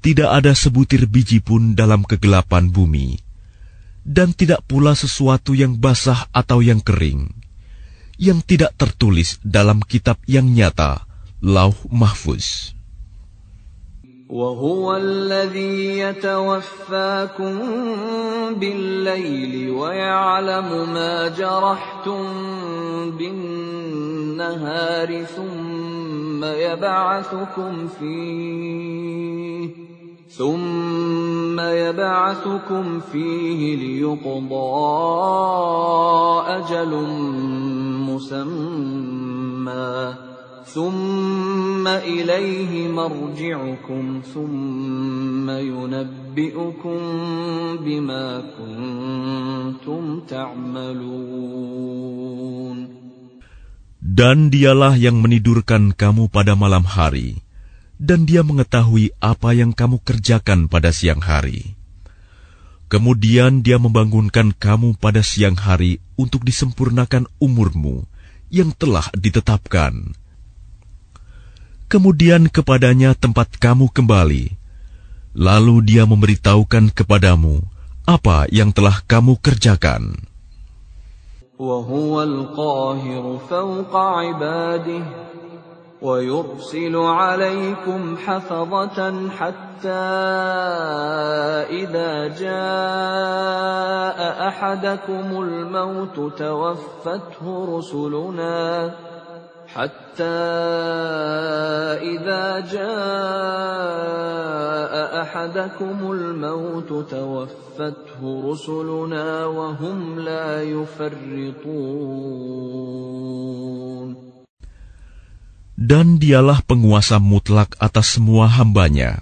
Tidak ada sebutir biji pun dalam kegelapan bumi. Dan tidak pula sesuatu yang basah atau yang kering, yang tidak tertulis dalam kitab yang nyata, Lauh Mahfuz. وَهُوَ الَّذِي يَتَوَفَّاكُم بِاللَّيْلِ وَيَعْلَمُ مَا جَرَحْتُم بِالنَّهَارِ ثُمَّ يَبْعَثُكُمْ فِيهِ لِيُقْضَىٰ أَجَلٌ مُّسَمًّى ثُمَّ إِلَيْهِ مَرْجِعُكُمْ ثُمَّ يُنَبِّئُكُم بِمَا كُنتُمْ تَعْمَلُونَ. Dan Dialah yang menidurkan kamu pada malam hari, dan Dia mengetahui apa yang kamu kerjakan pada siang hari. Kemudian Dia membangunkan kamu pada siang hari untuk disempurnakan umurmu yang telah ditetapkan. Kemudian kepadanya tempat kamu kembali, lalu dia memberitahukan kepadamu apa yang telah kamu kerjakan. وَهُوَ الْقَاهِرُ فَوْقَ عِبَادِهِ وَيُرْسِلُ عَلَيْكُمْ حَفَظَةً حَتَّى إِذَا جَاءَ أَحَدَكُمُ الموت توفته رسلنا وهم لا يفرطون. Dan dialah penguasa mutlak atas semua hambanya,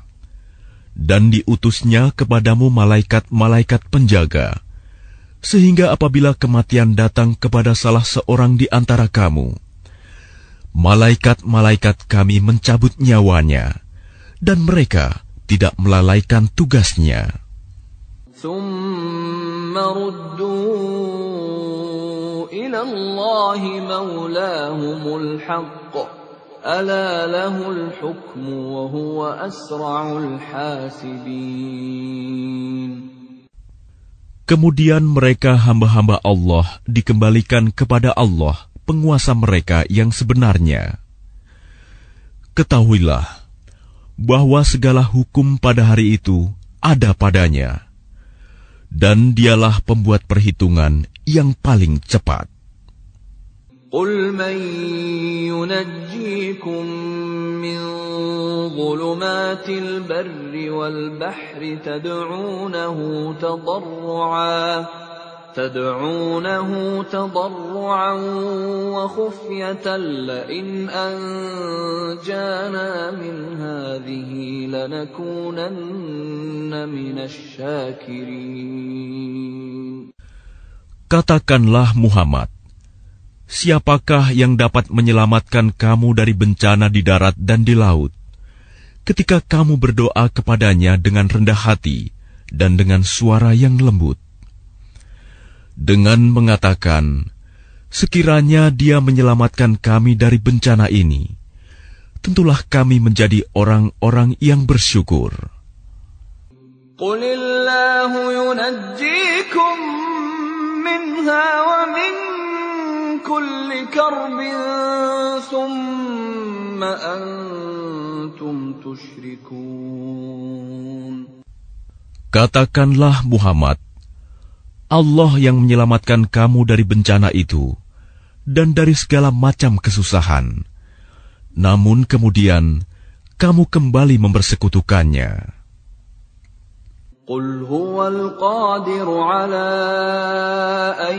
dan diutusnya kepadamu malaikat-malaikat penjaga, sehingga apabila kematian datang kepada salah seorang di antara kamu, malaikat-malaikat kami mencabut nyawanya, dan mereka tidak melalaikan tugasnya. ثُمَّ رُدُّوا إِلَى اللَّهِ مَوْلَاهُمُ الْحَقِّ أَلَا لَهُ الْحُكْمُ وَهُوَ أَسْرَعُ الْحَاسِبِينَ. Kemudian mereka hamba-hamba Allah dikembalikan kepada Allah, penguasa mereka yang sebenarnya. Ketahuilah bahwa segala hukum pada hari itu ada padanya, dan dialah pembuat perhitungan yang paling cepat. قُلْ مَنْ يُنَجِّيكُمْ مِنْ ظُلُمَاتِ الْبَرِّ وَالْبَحْرِ تدعونه تضرعا وخفية لئن أنجانا من هذه لنكونن من الشاكرين. Katakanlah Muhammad, siapakah yang dapat menyelamatkan kamu dari bencana di darat dan di laut, ketika kamu berdoa kepadanya dengan rendah hati dan dengan suara yang lembut, dengan mengatakan, sekiranya dia menyelamatkan kami dari bencana ini, tentulah kami menjadi orang-orang yang bersyukur. قُلِ اللَّهُ يُنَجِّيكُم مِّنْهَا وَمِن كُلِّ كَرْبٍ ثُمَّ أَنْتُمْ تُشْرِكُونَ. Katakanlah Muhammad, Allah yang menyelamatkan kamu dari bencana itu dan dari segala macam kesusahan. Namun kemudian kamu kembali mempersekutukannya. قُلْ هُوَ الْقَادِرُ عَلَىٰ أَن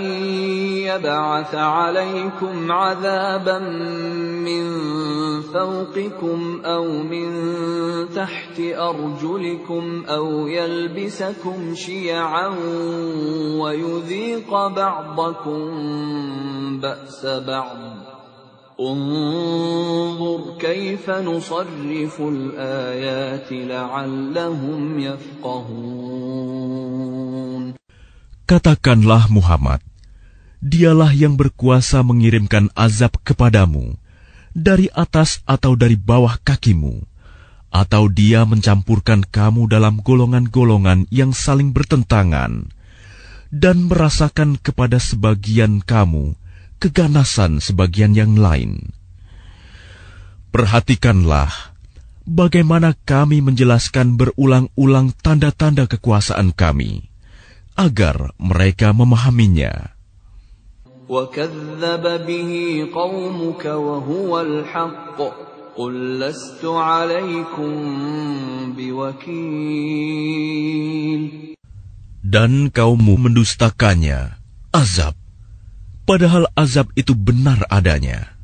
يَبْعَثَ عَلَيْكُمْ عَذَابًا مِّن فَوْقِكُمْ أَوْ مِن تَحْتِ أَرْجُلِكُمْ أَوْ يَلْبِسَكُمْ شِيَعًا وَيُذِيقَ بَعْضَكُم بَأْسَ بَعْضٍ انظُرْ كَيْفَ نُصَرِّفُ الْآيَاتِ لَعَلَّهُمْ يَفْقَهُونَ. Katakanlah Muhammad, dialah yang berkuasa mengirimkan azab kepadamu dari atas atau dari bawah kakimu, atau dia mencampurkan kamu dalam golongan-golongan yang saling bertentangan, dan merasakan kepada sebagian kamu keganasan sebagian yang lain. Perhatikanlah bagaimana kami menjelaskan berulang-ulang tanda-tanda kekuasaan kami, agar mereka memahaminya. وَكَذَّبَ بِهِ قَوْمُكَ وَهُوَ الْحَقُّ قُلْ لَسْتُ عَلَيْكُمْ بِوَكِيلٍ. Dan kaummu mendustakannya, azab, padahal azab itu benar adanya.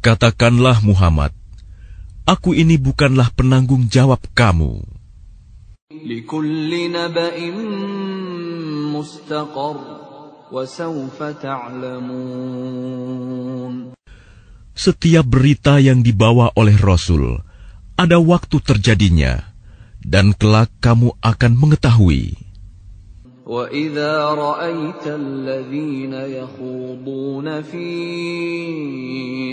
Katakanlah Muhammad, aku ini bukanlah penanggung jawab kamu. لِكُلِّ نَبَإٍ مُسْتَقَرٌّ وَسَوْفَ تَعْلَمُونَ. Setiap berita yang dibawa oleh Rasul ada waktu terjadinya, dan kelak kamu akan mengetahui. وَإِذَا رَأَيْتَ الَّذِينَ يَخُوضُونَ فِي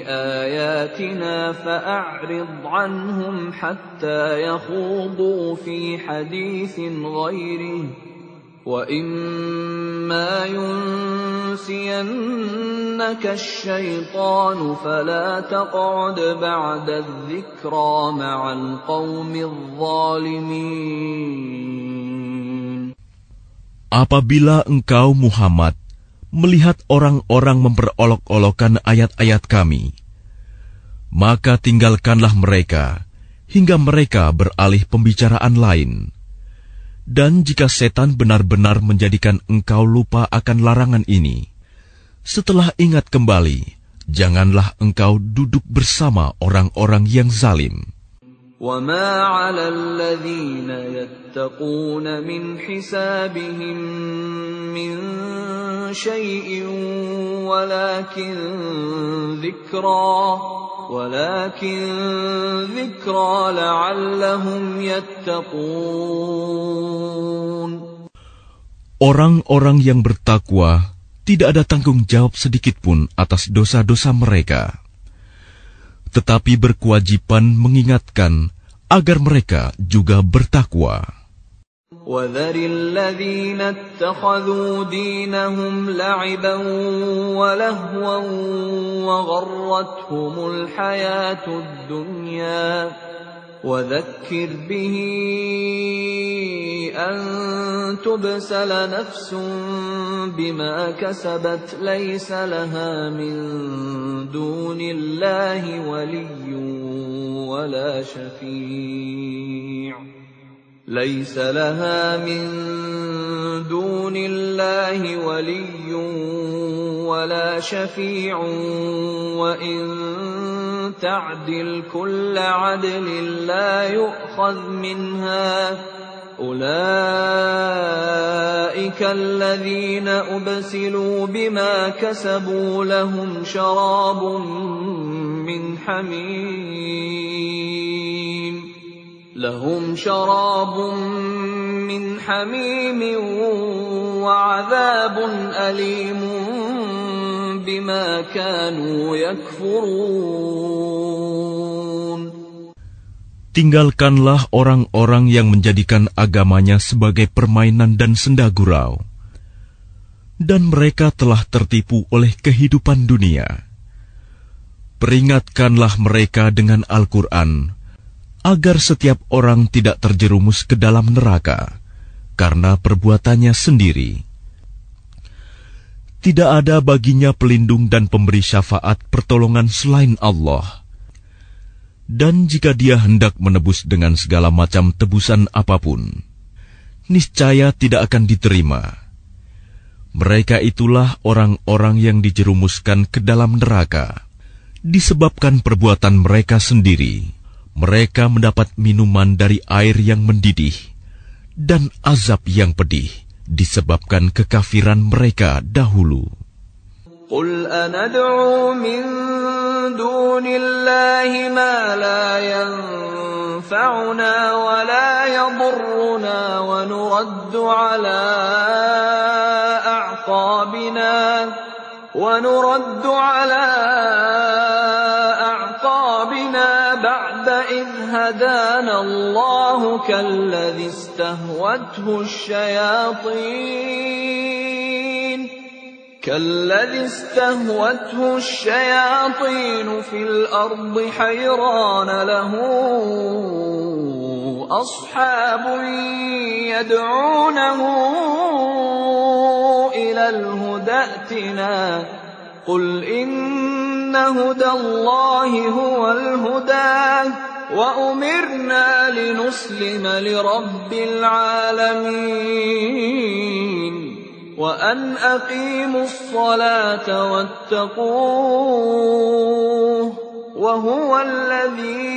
آيَاتِنَا فَأَعْرِضْ عَنْهُمْ حَتَّى يَخُوضُوا فِي حَدِيثٍ غَيْرِهِ وَإِمَّا يُنْسِيَنَّكَ الشَّيْطَانُ فَلَا تَقْعُدْ بَعْدَ الذِّكْرَى مَعَ الْقَوْمِ الظَّالِمِينَ. Apabila engkau Muhammad melihat orang-orang memperolok-olokkan ayat-ayat kami, maka tinggalkanlah mereka hingga mereka beralih pembicaraan lain. Dan jika setan benar-benar menjadikan engkau lupa akan larangan ini, setelah ingat kembali, janganlah engkau duduk bersama orang-orang yang zalim. وَمَا عَلَى الَّذِينَ يَتَّقُونَ مِنْ حِسَابِهِمْ مِنْ شَيْءٍ وَلَكِنْ ذِكْرَى لَعَلَّهُمْ يَتَّقُونَ. Orang-orang yang bertakwa tidak ada tanggung jawab sedikitpun atas dosa-dosa mereka, tetapi berkewajiban mengingatkan agar mereka juga bertakwa. وَذَرِ الَّذِينَ اتَّخَذُوا دِينَهُمْ لَعِبًا وَلَهْوًا وَغَرَّتْهُمُ الْحَيَاةُ الدُّنْيَا وَذَكِّرْ بِهِ أَن تُبْسَلَ نَفْسٌ بِمَا كَسَبَتْ لَيْسَ لَهَا مِن دُونِ اللَّهِ وَلِيٌّ ولا شفيع وإن تعدل كل عدل لا يؤخذ منها أولئك الذين أبسلوا بما كسبوا لهم شراب من حميم وعذاب أليم بما كانوا يكفرون. Tinggalkanlah orang-orang yang menjadikan agamanya sebagai permainan dan senda gurau, dan mereka telah tertipu oleh kehidupan dunia. Peringatkanlah mereka dengan Al-Quran, agar setiap orang tidak terjerumus ke dalam neraka karena perbuatannya sendiri. Tidak ada baginya pelindung dan pemberi syafaat pertolongan selain Allah. Dan jika dia hendak menebus dengan segala macam tebusan apapun, niscaya tidak akan diterima. Mereka itulah orang-orang yang dijerumuskan ke dalam neraka disebabkan perbuatan mereka sendiri. Mereka mendapat minuman dari air yang mendidih dan azab yang pedih disebabkan kekafiran mereka dahulu. قُلْ أَنَدْعُو مِن دُونِ اللَّهِ مَا لَا يَنفَعُنَا وَلَا يَضُرُّنَا وَنُرَدُّ عَلَىٰ أَعْقَابِنَا بَعْدَ إِذْ هَدَانَا اللَّهُ كَالَّذِي استهوته الشياطين في الأرض حيران له أصحاب يدعونه إلى الهدى ائتنا قل إن هدى الله هو الهدى وأمرنا لنسلم لرب العالمين وأن أقيموا الصلاة واتقوه وهو الذي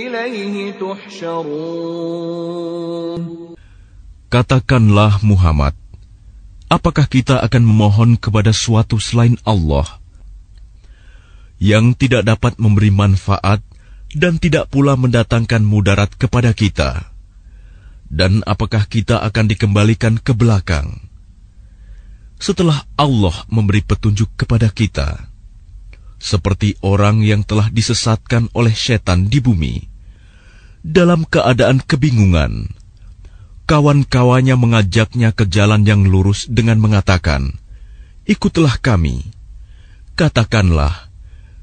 إليه تحشرون. Katakanlah Muhammad, apakah kita akan memohon kepada suatu selain Allah yang tidak dapat memberi manfaat dan tidak pula mendatangkan mudarat kepada kita, Dan apakah kita akan dikembalikan ke belakang setelah Allah memberi petunjuk kepada kita, seperti orang yang telah disesatkan oleh setan di bumi dalam keadaan kebingungan? Kawan-kawannya mengajaknya ke jalan yang lurus dengan mengatakan, "Ikutlah kami." Katakanlah,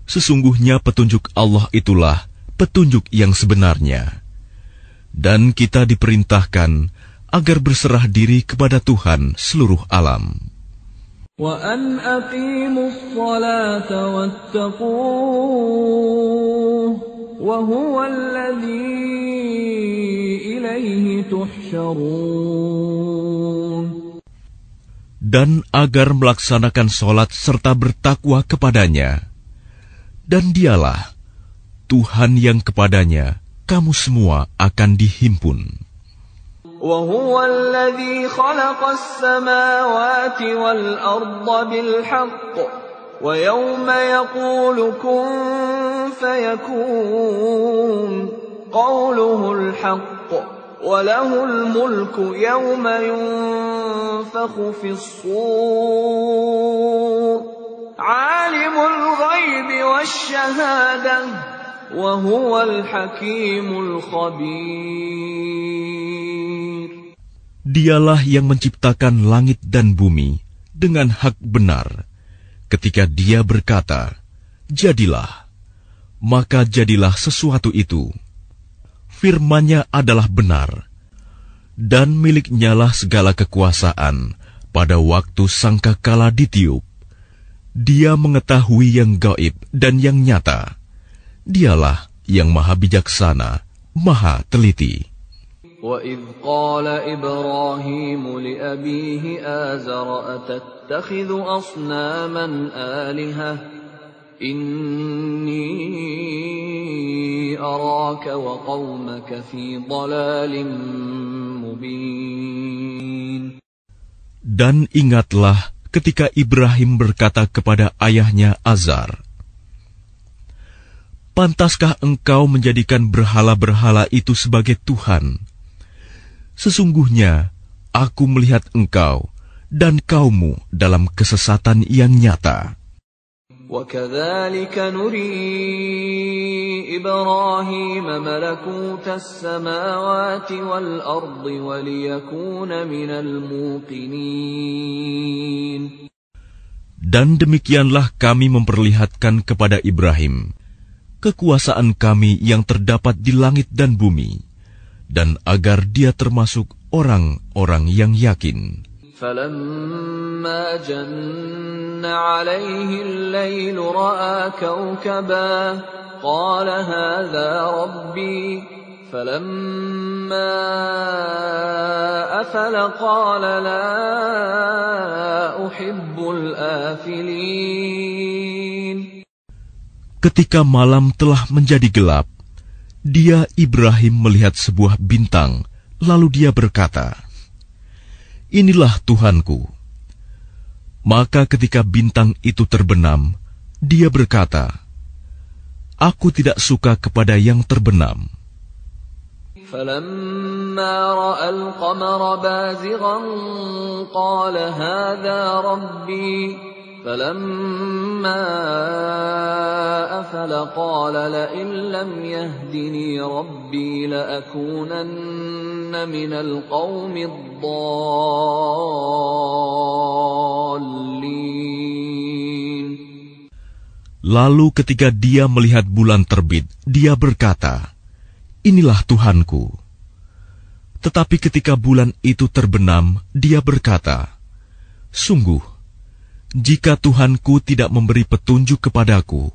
sesungguhnya petunjuk Allah itulah petunjuk yang sebenarnya. Dan kita diperintahkan agar berserah diri kepada Tuhan seluruh alam. وَأَنْ أَقِيمُوا الصَّلَاةَ وَاتَّقُوهُ وَهُوَ الَّذِي إِلَيْهِ تُحْشَرُونَ. Dan agar melaksanakan sholat serta bertakwa kepadanya. Dan dialah Tuhan yang kepadanya kamu semua akan dihimpun. وَهُوَ الَّذِي خَلَقَ السَّمَاوَاتِ وَالْأَرْضَ بِالْحَقِّ وَيَوْمَ يَقُولُ كُن فَيَكُونُ قَوْلُهُ الْحَقُّ وَلَهُ الْمُلْكُ يَوْمَ يُنفَخُ فِي الصُّورِ عَالِمُ الْغَيْبِ وَالشَّهَادَةِ وَهُوَ الْحَكِيمُ الْخَبِيرُ. Dialah yang menciptakan langit dan bumi dengan hak benar. Ketika Dia berkata, "Jadilah," maka jadilah sesuatu itu. Firman-Nya adalah benar, dan milik-Nyalah segala kekuasaan pada waktu sangkakala ditiup. Dia mengetahui yang gaib dan yang nyata. Dialah yang maha bijaksana, maha teliti. وَإِذْ قَالَ إِبْرَاهِيمُ لِأَبِيهِ آزَرَ أَتَتَّخِذُ أَصْنَامًا آلِهَةً إِنِّي أَرَاكَ وَقَوْمَكَ فِي ضَلَالٍ مُبِينٍ. Dan ingatlah ketika Ibrahim berkata kepada ayahnya Azar, "Pantaskah engkau menjadikan berhala-berhala itu sebagai Tuhan? Sesungguhnya aku melihat engkau dan kaummu dalam kesesatan yang nyata." وَكَذَلِكَ نُرِي إِبْرَاهِيمَ مَلَكُوتَ السَّمَاوَاتِ وَالْأَرْضِ وَلِيَكُونَ مِنَ الْمُوقِنِينَ. Dan demikianlah kami memperlihatkan kepada Ibrahim kekuasaan kami yang terdapat di langit dan bumi, dan agar dia termasuk orang-orang yang yakin. فَلَمَّا جَنَّ عَلَيْهِ اللَّيْلُ رَأَىٰ كَوْكَبًا قَالَ هَٰذَا رَبِّي فَلَمَّا أَفَلَ قَالَ لَا أُحِبُّ الْآفِلِينَ. Ketika malam telah menjadi gelap, dia Ibrahim melihat sebuah bintang, lalu dia berkata, "Inilah Tuhanku." Maka ketika bintang itu terbenam, dia berkata, "Aku tidak suka kepada yang terbenam." فَلَمَّا رَأَى الْقَمَرَ بَازِغًا قَالَ هَٰذَا رَبِّي فَلَمَّا أَفَلَ قَالَ لَئِن لَّمْ يَهْدِنِي رَبِّي لَأَكُونَنَّ مِنَ الْقَوْمِ الضَّالِّينَ. Lalu ketika dia melihat bulan terbit, dia berkata, "Inilah Tuhanku." Tetapi ketika bulan itu terbenam, dia berkata, "Sungguh, jika Tuhanku tidak memberi petunjuk kepadaku,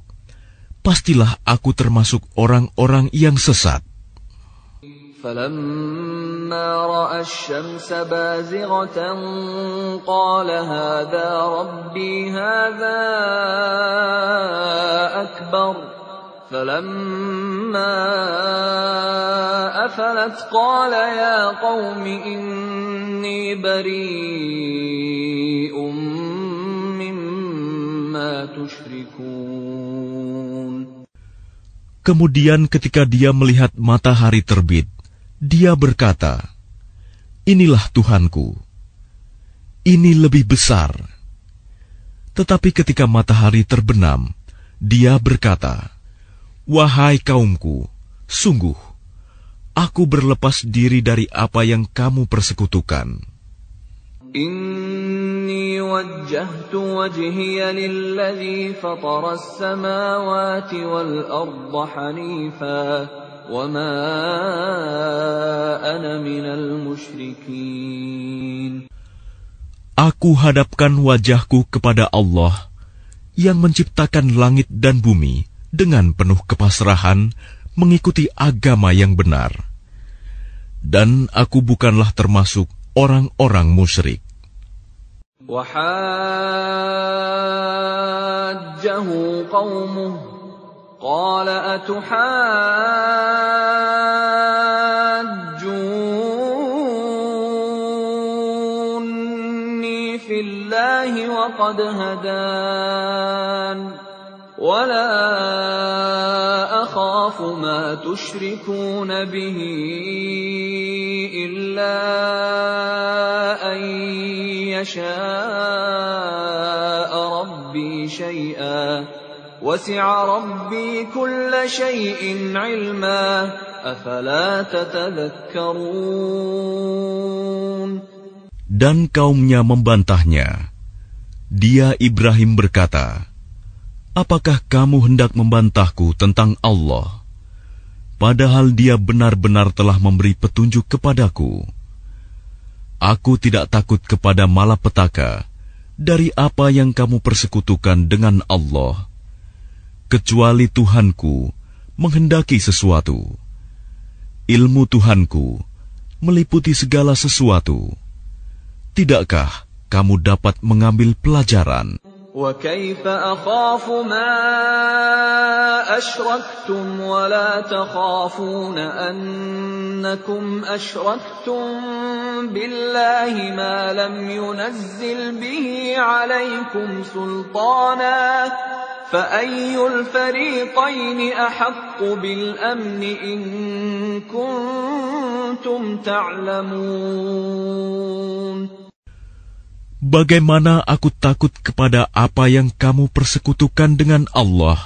pastilah aku termasuk orang-orang yang sesat." فَلَمَّا رَأَى الشَّمْسَ بَازِغَةً قَالَ هَٰذَا رَبِّي هَٰذَا أَكْبَرُ فَلَمَّا أَفَلَتْ قَالَ يَا قَوْمِ إِنِّي بَرِيءٌ مِّمَّا تُشْرِكُونَ. Kemudian ketika dia melihat matahari terbit, dia berkata, inilah Tuhanku. Ini lebih besar. Tetapi ketika matahari terbenam, dia berkata, wahai kaumku, sungguh, aku berlepas diri dari apa yang kamu persekutukan. Inni wajjahtu wajhiya lilladzi fatara as-samawati wal arda hanifa wa ma ana minal musyrikin. Aku hadapkan wajahku kepada Allah yang menciptakan langit dan bumi dengan penuh kepasrahan mengikuti agama yang benar. Dan aku bukanlah termasuk orang-orang musyrik. Wahajjahu qawmuh qala atuhajjunni fillahi wa qad hadan wa la akhafu ma tushrikuna bihi illa an yasha'a rabbi shay'an wasi'a rabbi kulla shay'in 'ilma afala tatadhakkarun. Dan kaumnya membantahnya. Dia Ibrahim berkata, apakah kamu hendak membantahku tentang Allah, padahal Dia benar-benar telah memberi petunjuk kepadaku? Aku tidak takut kepada malapetaka dari apa yang kamu persekutukan dengan Allah, kecuali Tuhanku menghendaki sesuatu. Ilmu Tuhanku meliputi segala sesuatu. Tidakkah kamu dapat mengambil pelajaran? وَكَيْفَ أَخَافُ مَا أَشْرَكْتُمْ وَلَا تَخَافُونَ أَنَّكُمْ أَشْرَكْتُمْ بِاللَّهِ مَا لَمْ يُنَزِّلْ بِهِ عَلَيْكُمْ سُلْطَانًا فَأَيُّ الْفَرِيقَيْنِ أَحَقُّ بِالْأَمْنِ إِن كُنتُمْ تَعْلَمُونَ. Bagaimana aku takut kepada apa yang kamu persekutukan dengan Allah,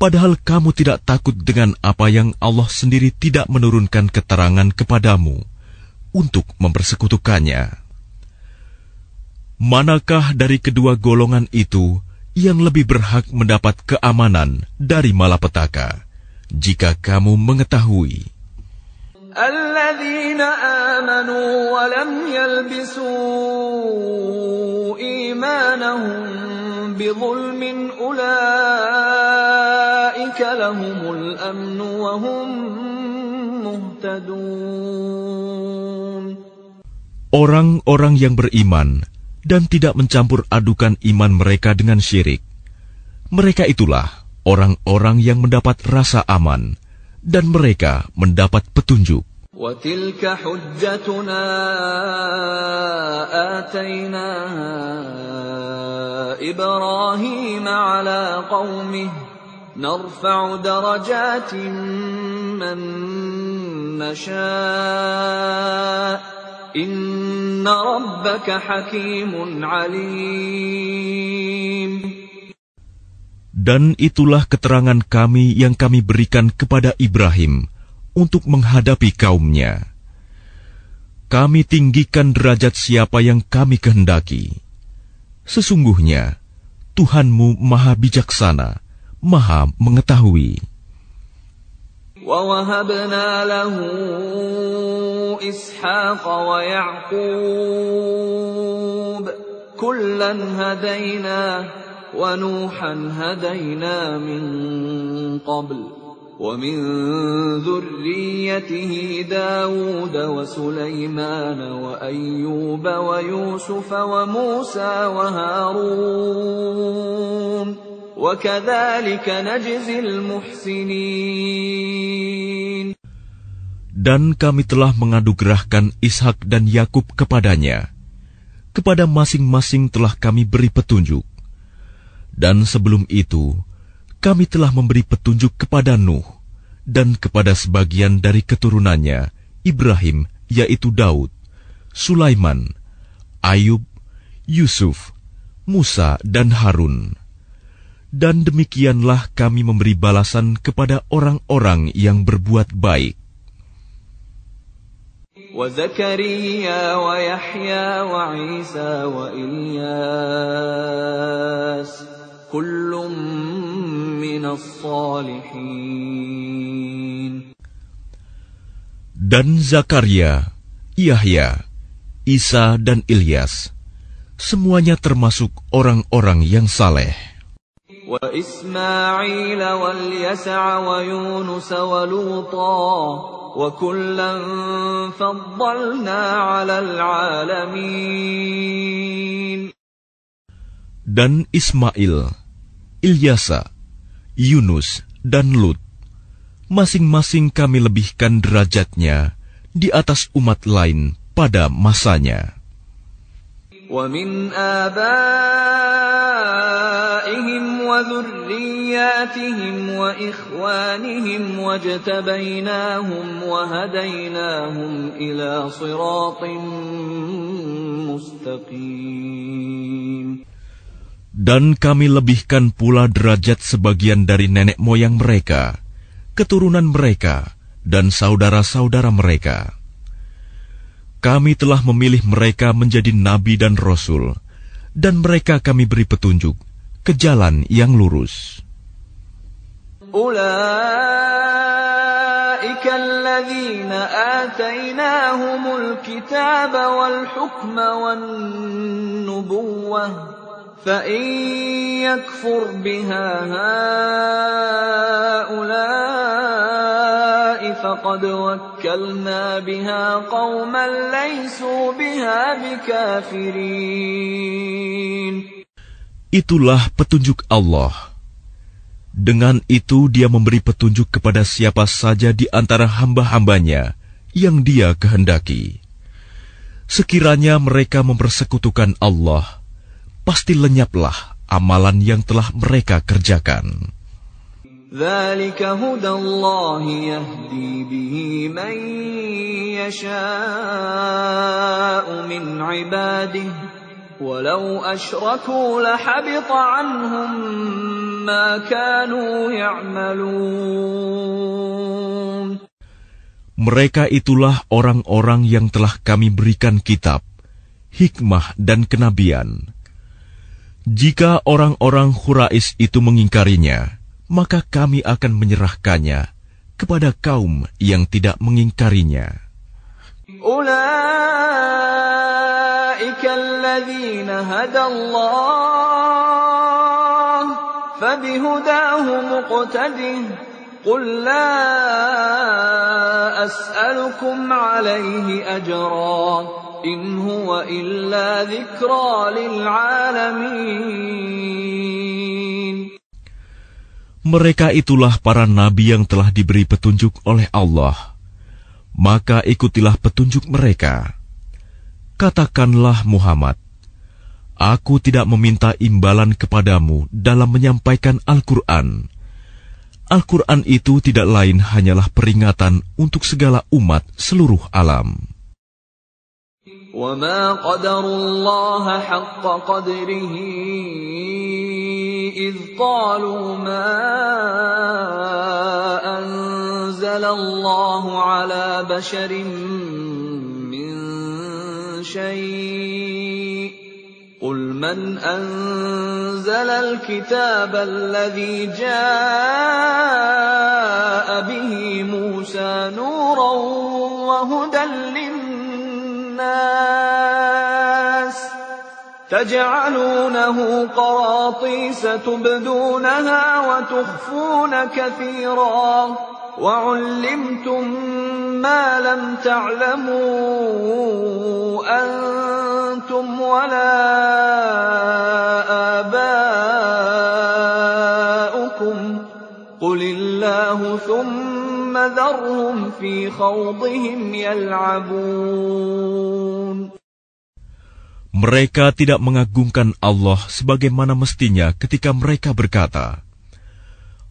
padahal kamu tidak takut dengan apa yang Allah sendiri tidak menurunkan keterangan kepadamu untuk mempersekutukannya. Manakah dari kedua golongan itu yang lebih berhak mendapat keamanan dari malapetaka, jika kamu mengetahui? الذين آمنوا ولم يلبسوا إيمانهم بظلم أولئك لهم الأمن وهم مهتدون. Orang-orang yang beriman dan tidak mencampur adukan iman mereka dengan syirik, mereka itulah orang-orang yang mendapat rasa aman dan mereka mendapat petunjuk. وَتِلْكَ حُجَّتُنَا آتَيْنَاهَا إِبْرَاهِيمَ عَلَى قَوْمِهِ نَرْفَعُ دَرَجَاتٍ مَّن نَّشَاءُ إِنَّ رَبَّكَ حَكِيمٌ عَلِيمٌ. Dan itulah keterangan kami yang kami berikan kepada Ibrahim untuk menghadapi kaumnya. Kami tinggikan derajat siapa yang kami kehendaki. Sesungguhnya Tuhanmu Maha Bijaksana, Maha Mengetahui. وَوَهَبْنَا لَهُ إِسْحَاقَ وَيَعْقُوبَ كُلًّا هَدَيْنَا وَنُوحًا هَدَيْنَا مِن قَبْلُ وَمِن ذُرِّيَّتِهِ دَاوُودَ وَسُلَيْمَانَ وَأَيُّوبَ وَيُوسُفَ وَمُوسَى وَهَارُونَ وَكَذَلِكَ نَجْزِي الْمُحْسِنِينَ. Dan kami telah menganugerahkan Ishak dan Yakub kepadanya. Kepada masing-masing telah kami beri petunjuk. Dan sebelum itu, kami telah memberi petunjuk kepada Nuh dan kepada sebagian dari keturunannya, Ibrahim, yaitu Daud, Sulaiman, Ayub, Yusuf, Musa, dan Harun. Dan demikianlah kami memberi balasan kepada orang-orang yang berbuat baik. وزكريا ويحيى وعيسى وإلياس كل من الصالحين. Dan Zakaria, Yahya, Isa, dan Ilyas, semuanya termasuk orang-orang yang saleh. وإسماعيل واليسع ويونس ولوطا وكلا فضلنا على العالمين. Dan Ismail, Ilyasa, Yunus, dan Lut, masing-masing kami lebihkan derajatnya di atas umat lain pada masanya. ومن آبائهم وذرياتهم وإخوانهم واجتبيناهم وهديناهم إلى صراط مستقيم. Dan kami lebihkan pula derajat sebagian dari nenek moyang mereka, keturunan mereka, dan saudara-saudara mereka. Kami telah memilih mereka menjadi nabi dan rasul, dan mereka kami beri petunjuk ke jalan yang lurus. Ulaika alladzina atainahumul kitaba wal hukma wan nubuwwah فَإِنْ يَكْفُرْ بِهَا هَؤُلَاءِ فَقَدْ وَكَّلْنَا بِهَا قَوْمًا لَيْسُوا بِهَا بِكَافِرِينَ. Itulah petunjuk Allah. Dengan itu Dia memberi petunjuk kepada siapa saja di antara hamba-hambanya yang Dia kehendaki. Sekiranya mereka mempersekutukan Allah, pasti lenyaplah amalan yang telah mereka kerjakan. ذَلِكَ هُدَى اللَّهِ يَهْدِي بِهِ مَن يَشَاءُ مِنْ عِبَادِهِ وَلَوْ أَشْرَكُوا لَحَبِطَ عَنْهُم مَّا كَانُوا يَعْمَلُونَ. Mereka itulah orang-orang yang telah kami berikan kitab, hikmah dan kenabian. Jika orang-orang Quraisy itu mengingkarinya, maka kami akan menyerahkannya kepada kaum yang tidak mengingkarinya. Ulaika alladzina hadallah fabihudahu muqtadih qul la as'alukum alaihi ajra in huwa illa dzikra lil alamin. Mereka itulah para nabi yang telah diberi petunjuk oleh Allah. Maka ikutilah petunjuk mereka. Katakanlah Muhammad, aku tidak meminta imbalan kepadamu dalam menyampaikan Al-Quran. Al-Quran itu tidak lain hanyalah peringatan untuk segala umat seluruh alam. وَمَا قَدَرُوا اللَّهَ حَقَّ قَدْرِهِ إِذْ قَالُوا مَا أَنزَلَ اللَّهُ عَلَى بَشَرٍ مِّن شَيْءٍ قُلْ مَنْ أَنزَلَ الْكِتَابَ الَّذِي جَاءَ بِهِ مُوسَى نُورًا وَهُدًى الناس تجعلونه قراطيس تبدونها وتخفون كثيرا وعلمتم ما لم تعلموا أنتم ولا آباؤكم قل الله ثم ذرهم في خوضهم يلعبون. Mereka tidak mengagungkan Allah sebagaimana mestinya ketika mereka berkata,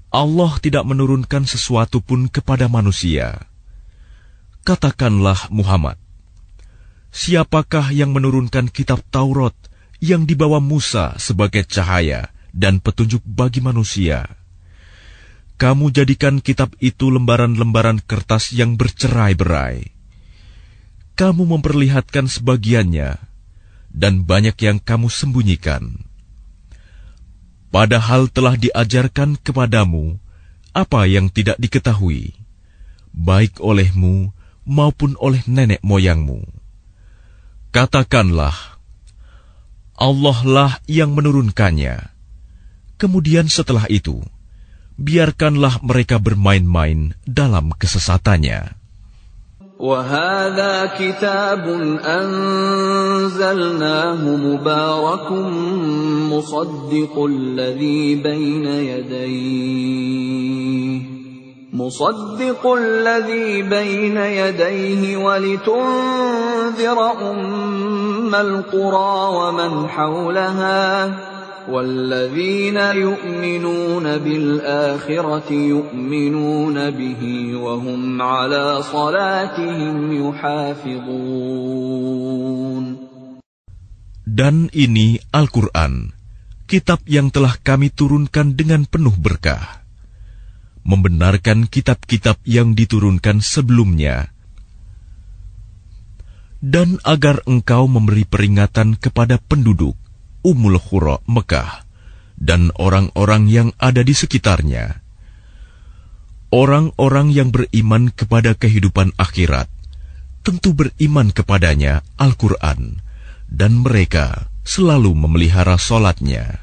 Allah tidak menurunkan sesuatu pun kepada manusia. Katakanlah Muhammad, siapakah yang menurunkan kitab Taurat yang dibawa Musa sebagai cahaya dan petunjuk bagi manusia? Kamu jadikan kitab itu lembaran-lembaran kertas yang bercerai-berai. Kamu memperlihatkan sebagiannya, dan banyak yang kamu sembunyikan. Padahal telah diajarkan kepadamu apa yang tidak diketahui, baik olehmu maupun oleh nenek moyangmu. Katakanlah, Allah lah yang menurunkannya. Kemudian setelah itu, biarkanlah mereka bermain-main dalam kesesatannya. وَهَذَا كِتَابٌ أَنزَلْنَاهُ مُبَارَكٌ مُصَدِّقُ الَّذِي بَيْنَ يَدَيْهِ وَلِتُنذِرَ أُمَّ الْقُرَى وَمَنْ حَوْلَهَا وَالَّذِينَ يُؤْمِنُونَ بِالْآخِرَةِ يُؤْمِنُونَ بِهِ وَهُمْ عَلَى صَلَاتِهِمْ يُحَافِظُونَ. Dan ini Al-Quran, kitab yang telah kami turunkan dengan penuh berkah, membenarkan kitab-kitab yang diturunkan sebelumnya, dan agar engkau memberi peringatan kepada penduduk Ummul Qura Mekah dan orang-orang yang ada di sekitarnya. Orang-orang yang beriman kepada kehidupan akhirat tentu beriman kepadanya Al-Quran, dan mereka selalu memelihara salatnya.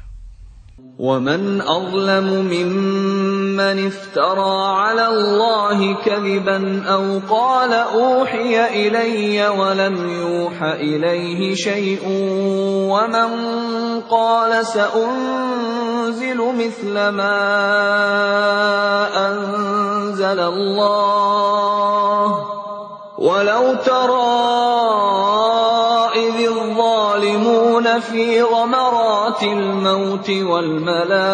وَمَنْ أَظْلَمُ مِمَّنِ افْتَرَى عَلَى اللَّهِ كَذِبًا أَوْ قَالَ أُوحِيَ إِلَيَّ وَلَمْ يُوحَ إِلَيْهِ شَيْءٌ وَمَنْ قَالَ سَأُنْزِلُ مِثْلَ مَا أَنْزَلَ اللَّهُ وَلَوْ تَرَى إِذِ الظَّالِمُونَ فِي غَمَرَاتِ الْمَوْتِ وَالْمَلَائِكَةُ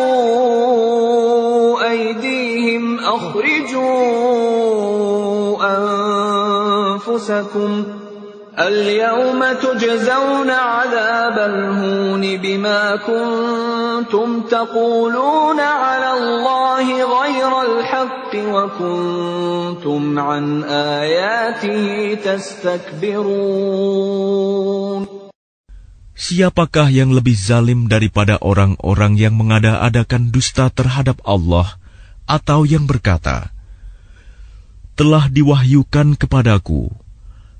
باسطوا أيديهم أخرجوا أنفسكم اليوم تجزون عذاب الهون بما كنتم تقولون على الله غير الحق وكنتم عن آياته تستكبرون. Siapakah yang lebih zalim daripada orang-orang yang mengada-adakan dusta terhadap Allah, atau yang berkata, telah diwahyukan kepadaku,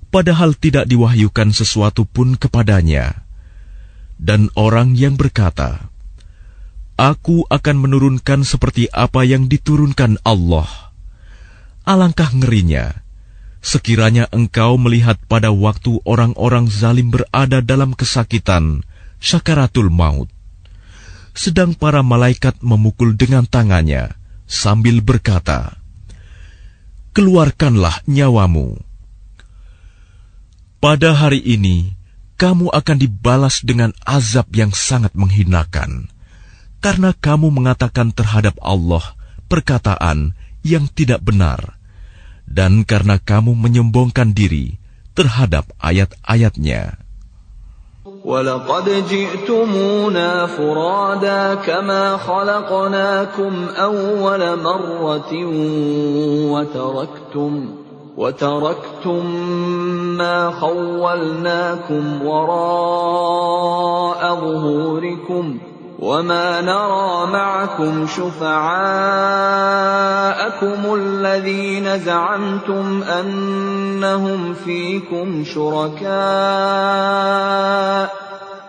padahal tidak diwahyukan sesuatu pun kepadanya, dan orang yang berkata, aku akan menurunkan seperti apa yang diturunkan Allah. Alangkah ngerinya sekiranya engkau melihat pada waktu orang-orang zalim berada dalam kesakitan syakaratul maut, sedang para malaikat memukul dengan tangannya sambil berkata, keluarkanlah nyawamu. Pada hari ini, kamu akan dibalas dengan azab yang sangat menghinakan, karena kamu mengatakan terhadap Allah perkataan yang tidak benar, dan karena kamu menyombongkan diri terhadap ayat-ayatnya. وَلَقَدْ جِئْتُمُونَا فُرَادَى كَمَا خَلَقْنَاكُمْ أَوَّلَ مَرَّةٍ وَتَرَكْتُمْ مَا خَوَّلْنَاكُمْ وَرَاءَ ظُهُورِكُمْ وَمَا نَرَى مَعَكُمْ شُفَعَاءَكُمُ الَّذِينَ زَعَمْتُمْ أَنَّهُمْ فِيكُمْ شُرَكَاءُ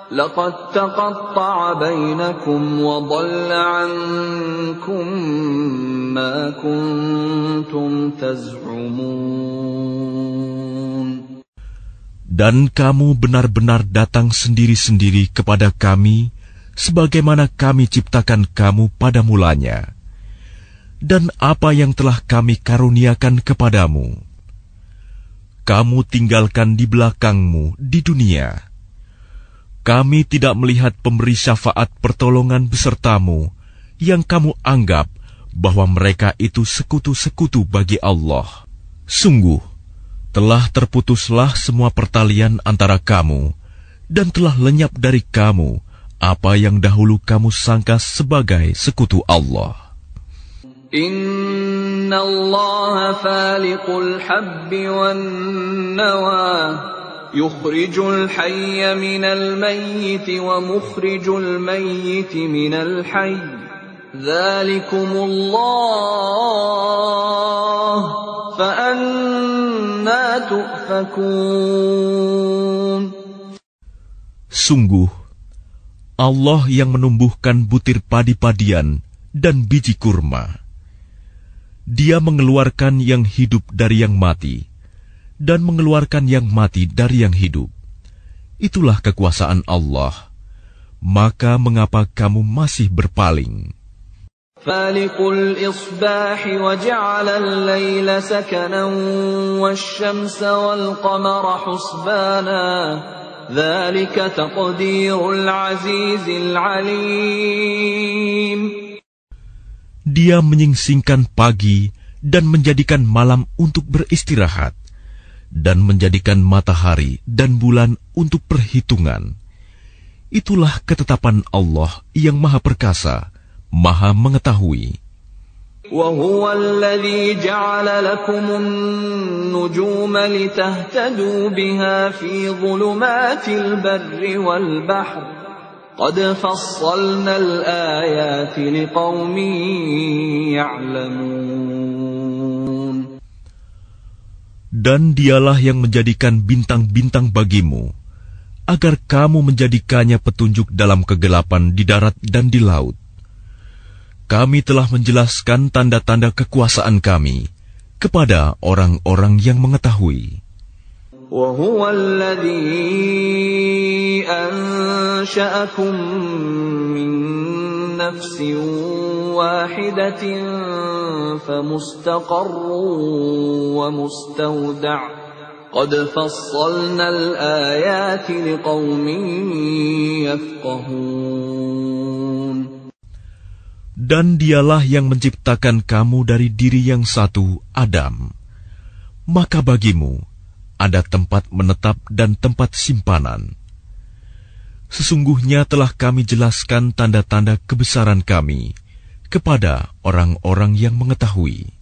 لَقَدْ تَقَطَّعَ بَيْنَكُمْ وَضَلَّ عَنكُمْ مَا كُنْتُمْ تَزْعُمُونَ. Dan kamu benar-benar datang sendiri-sendiri kepada kami, sebagaimana kami ciptakan kamu pada mulanya, dan apa yang telah kami karuniakan kepadamu, kamu tinggalkan di belakangmu di dunia. kami tidak melihat pemberi syafaat pertolongan besertamu yang kamu anggap bahwa mereka itu sekutu-sekutu bagi Allah. Sungguh, telah terputuslah semua pertalian antara kamu dan telah lenyap dari kamu apa yang dahulu kamu sangka sebagai sekutu Allah. Inna Allah faliqul habbi wan nawa yukhrijul hayya minal mayyiti wa mukhrijul mayyiti minal hayy dzalikumullah fa anna tu'fakun. Sungguh, Allah yang menumbuhkan butir padi-padian dan biji kurma. Dia mengeluarkan yang hidup dari yang mati, dan mengeluarkan yang mati dari yang hidup. Itulah kekuasaan Allah. Maka mengapa kamu masih berpaling? Faliqul isbahi wa ja'ala al-laila sakanan wash-shamsa wal-qamara husbana. Dzalika taqdirul azizil alim. Dia menyingsingkan pagi dan menjadikan malam untuk beristirahat, dan menjadikan matahari dan bulan untuk perhitungan. Itulah ketetapan Allah yang Maha Perkasa, Maha Mengetahui. وَهُوَ الَّذِي جَعَلَ لَكُمُ النُّجُومَ لِتَهْتَدُوا بِهَا فِي ظُلُمَاتِ الْبَرِّ وَالْبَحْرِ قَدْ فَصَّلْنَا الْآيَاتِ لِقَوْمٍ يَعْلَمُونَ. Dan dialah yang menjadikan bintang-bintang bagimu, agar kamu menjadikannya petunjuk dalam kegelapan di darat dan di laut. Kami telah menjelaskan tanda-tanda kekuasaan kami kepada orang-orang yang mengetahui. وَهُوَ الَّذِي أَنشَأَكُم مِّن نَّفْسٍ وَاحِدَةٍ فَمُسْتَقَرٌّ وَمُسْتَوْدَعٌ قَدْ فَصَّلْنَا الْآيَاتِ لِقَوْمٍ يَفْقَهُونَ. Dan dialah yang menciptakan kamu dari diri yang satu, Adam. Maka bagimu ada tempat menetap dan tempat simpanan. Sesungguhnya telah kami jelaskan tanda-tanda kebesaran kami kepada orang-orang yang mengetahui.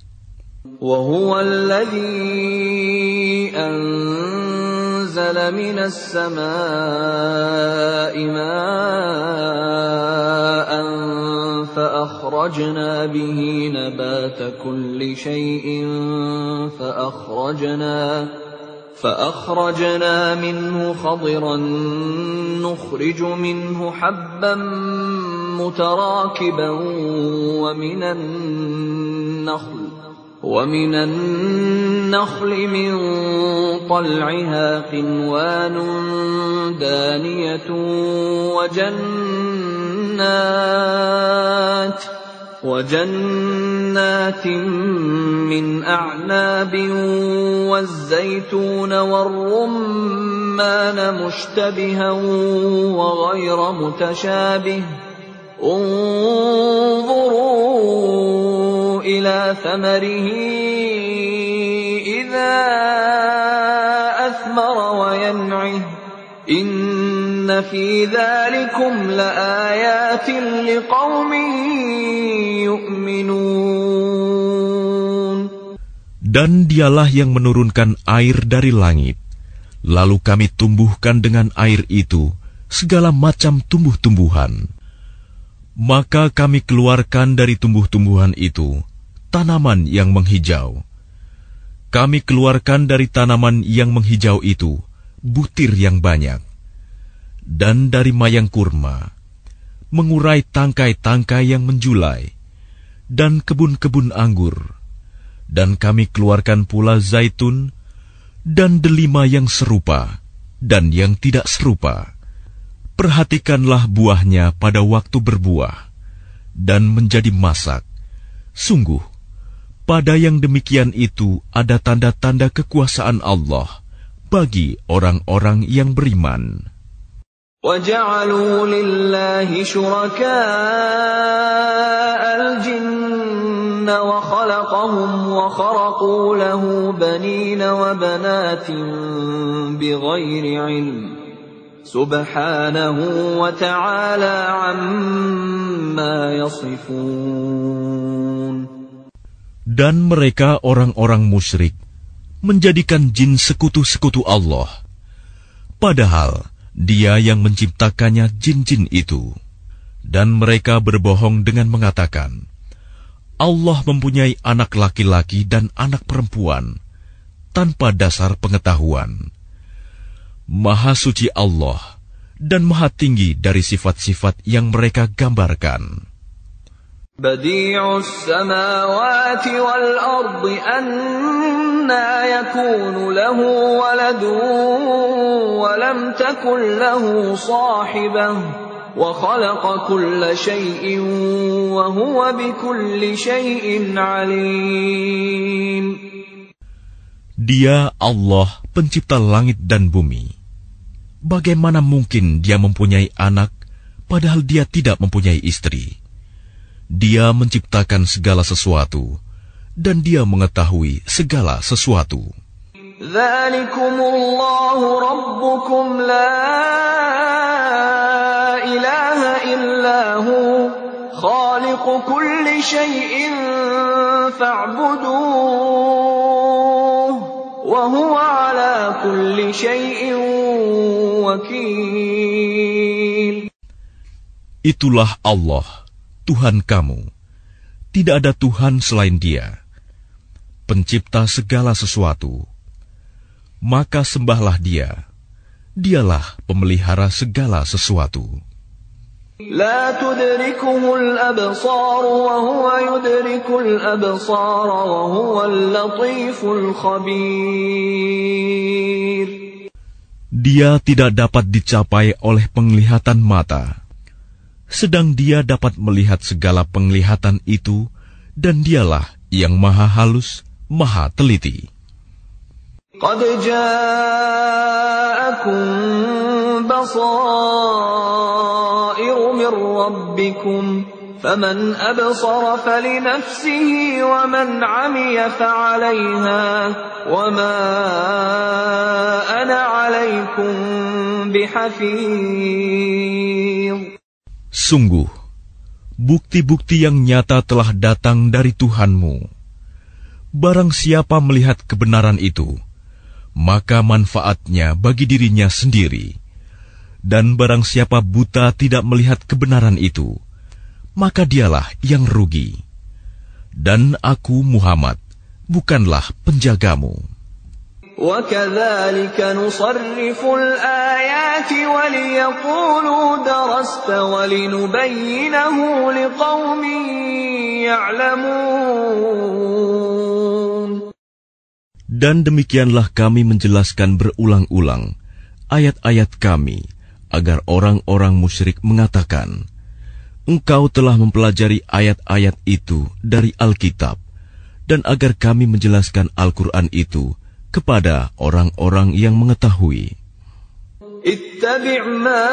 وَهُوَ الَّذِي أَنزَلَ مِنَ السَّمَاءِ مَاءً فَأَخْرَجْنَا بِهِ نَبَاتَ كُلِّ شَيْءٍ فأخرجنا منه خضرا نخرج منه حبا متراكبا ومن النخل من طلعها قنوان دانية وجنات من أعناب والزيتون والرمان مشتبها وغير متشابه انظروا إلى ثمره إذا أثمر وينعه إن في ذلكم لآيات لقوم يؤمنون. Dan dialah yang menurunkan air dari langit, lalu kami tumbuhkan dengan air itu segala macam tumbuh-tumbuhan. Maka kami keluarkan dari tumbuh-tumbuhan itu tanaman yang menghijau. Kami keluarkan dari tanaman yang menghijau itu butir yang banyak. Dan dari mayang kurma, mengurai tangkai-tangkai yang menjulai, dan kebun-kebun anggur. Dan kami keluarkan pula zaitun, dan delima yang serupa, dan yang tidak serupa. Perhatikanlah buahnya pada waktu berbuah, dan menjadi masak. Sungguh, pada yang demikian itu ada tanda-tanda kekuasaan Allah bagi orang-orang yang beriman. وَجَعَلُوا لِلَّهِ شُرَكَاءَ الْجِنَّ وَخَلَقَهُمْ وَخَرَقُوا لَهُ بَنِينَ وَبَنَاتٍ بِغَيْرِ عِلْمٍ سُبْحَانَهُ وَتَعَالَى عَمَّا يَصِفُونَ. Dan mereka orang-orang musyrik menjadikan jin sekutu-sekutu Allah, padahal Dia yang menciptakannya jin-jin itu. Dan mereka berbohong dengan mengatakan, Allah mempunyai anak laki-laki dan anak perempuan, tanpa dasar pengetahuan. Maha suci Allah, dan maha tinggi dari sifat-sifat yang mereka gambarkan. Badi'us samawati wal ardi anna yakunu lahu waladun wa lam takun lahu sahibah wa khalaqa kulla shay'in wa huwa bikulli shay'in alim. Dia Allah, pencipta langit dan bumi. Bagaimana mungkin Dia mempunyai anak padahal Dia tidak mempunyai istri? Dia menciptakan segala sesuatu, dan Dia mengetahui segala sesuatu. Dzalikumullahu rabbukum la ilaha illahu khaliqu kulli syai'in fa'buduh wa huwa ala kulli syai'in wakil. Itulah Allah, Tuhan kamu. Tidak ada Tuhan selain Dia, pencipta segala sesuatu. Maka sembahlah Dia. Dialah pemelihara segala sesuatu. La tudrikuhul absar wa huwa yudrikul absar wa huwal latiful khabir. Dia tidak dapat dicapai oleh penglihatan mata, sedang Dia dapat melihat segala penglihatan itu, dan Dialah yang maha halus, maha teliti. Qad ja'akum basairu min rabbikum, faman absara falinafsihi, wa man 'amiya fa'alayha, wa ma ana 'alaykum bihafiz. Sungguh, bukti-bukti yang nyata telah datang dari Tuhanmu. Barang siapa melihat kebenaran itu, maka manfaatnya bagi dirinya sendiri. Dan barang siapa buta tidak melihat kebenaran itu, maka dialah yang rugi. Dan aku, Muhammad, bukanlah penjagamu. وَكَذَلِكَ نُصَرِّفُ الْآيَاتِ وَلِيَقُولُوا دَرَسْتَ وَلِنُبَيِّنَهُ لِقَوْمٍ يَعْلَمُونَ. Dan demikianlah kami menjelaskan berulang-ulang ayat-ayat kami, agar orang-orang musyrik mengatakan, Engkau telah mempelajari ayat-ayat itu dari Alkitab, dan agar kami menjelaskan Al-Quran itu kepada orang-orang yang mengetahui. Ittabi' ma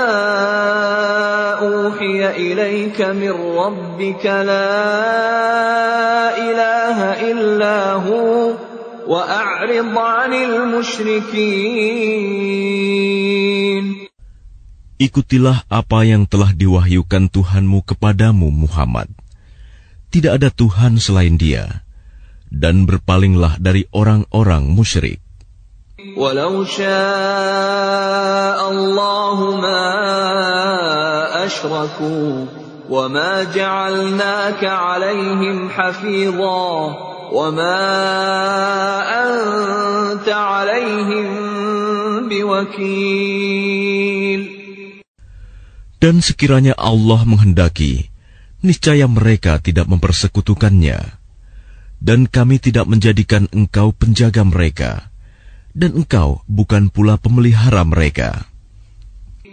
uhiya ilayka min rabbika la ilaha illa hu wa a'rid 'anil musyrikin. Ikutilah apa yang telah diwahyukan Tuhanmu kepadamu, Muhammad. Tidak ada Tuhan selain Dia. Dan berpalinglah dari orang-orang musyrik. Walau syaa Allahu ma asyraku wa ma ja'alnaka 'alaihim hafidha wa ma anta 'alaihim biwakil. Dan sekiranya Allah menghendaki, niscaya mereka tidak mempersekutukannya. Dan kami tidak menjadikan engkau penjaga mereka, dan engkau bukan pula pemelihara mereka.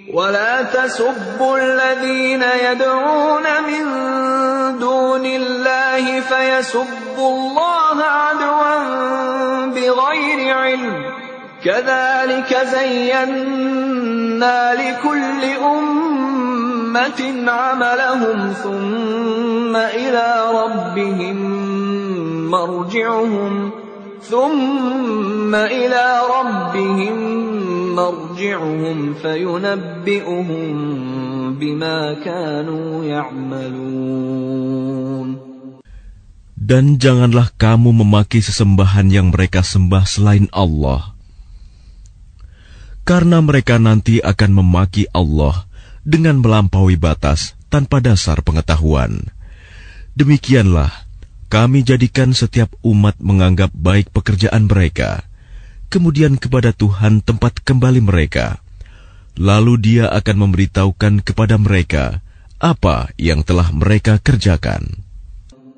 وَلَا تَسُبُّوا الَّذِينَ يَدْعُونَ مِن دُونِ اللَّهِ فَيَسُبُّوا اللَّهَ عَدْوًا بِغَيْرِ عِلْمٍ كذلك زينا لكل أمة عملهم ثم إلى ربهم مرجعهم فينبئهم بما كانوا يعملون. Dan janganlah kamu memaki sesembahan yang mereka sembah selain Allah, karena mereka nanti akan memaki Allah dengan melampaui batas tanpa dasar pengetahuan. Demikianlah kami jadikan setiap umat menganggap baik pekerjaan mereka, kemudian kepada Tuhan tempat kembali mereka. Lalu Dia akan memberitahukan kepada mereka apa yang telah mereka kerjakan.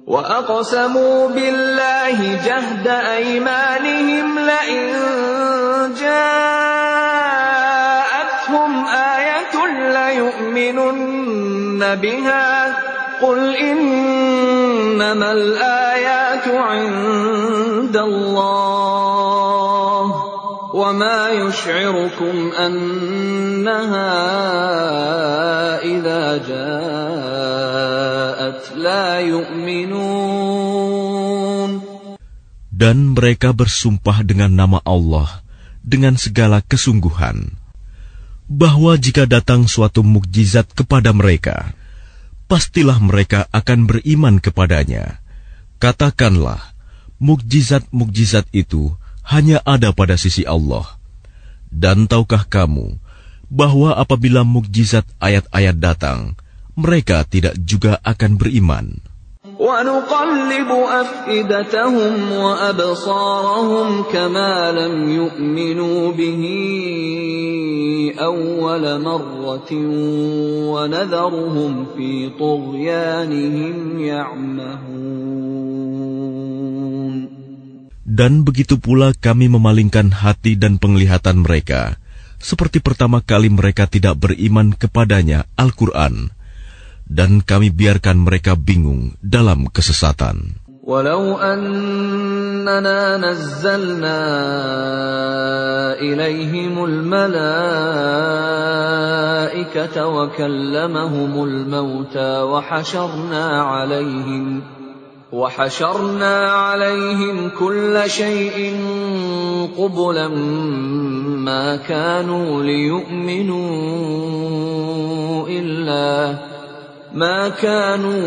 وَأَقْسَمُوا بِاللَّهِ جَهْدَ أَيْمَانِهِمْ لَئِن جَاءَتْهُمْ آيَةٌ لَّيُؤْمِنُنَّ بِهَا قُلْ إِنَّمَا الْآيَاتُ عِندَ اللَّهِ وَمَا يُشْعِرُكُمْ أَنَّهَا إِذَا جَاءَتْ لَا يُؤْمِنُونَ. Dan mereka bersumpah dengan nama Allah dengan segala kesungguhan, bahwa jika datang suatu mukjizat kepada mereka, pastilah mereka akan beriman kepadanya. Katakanlah, mukjizat-mukjizat itu hanya ada pada sisi Allah. Dan tahukah kamu bahwa apabila mukjizat ayat-ayat datang, mereka tidak juga akan beriman. وَنُقَلِّبُ أَفْئِدَتَهُمْ وَأَبْصَارَهُمْ كَمَا لَمْ يُؤْمِنُوا بِهِ أَوَّلَ مَرَّةٍ وَنَذَرُهُمْ فِي طُغْيَانِهِمْ يَعْمَهُونَ. Dan begitu pula kami memalingkan hati dan penglihatan mereka, seperti pertama kali mereka tidak beriman kepadanya Al-Quran, dan kami biarkan mereka bingung dalam kesesatan. Walau annana nazzalna ilaihimul malaikata wa kallamahumul mauta wa حشرنا عليهم كل شيء قبلا ما كانوا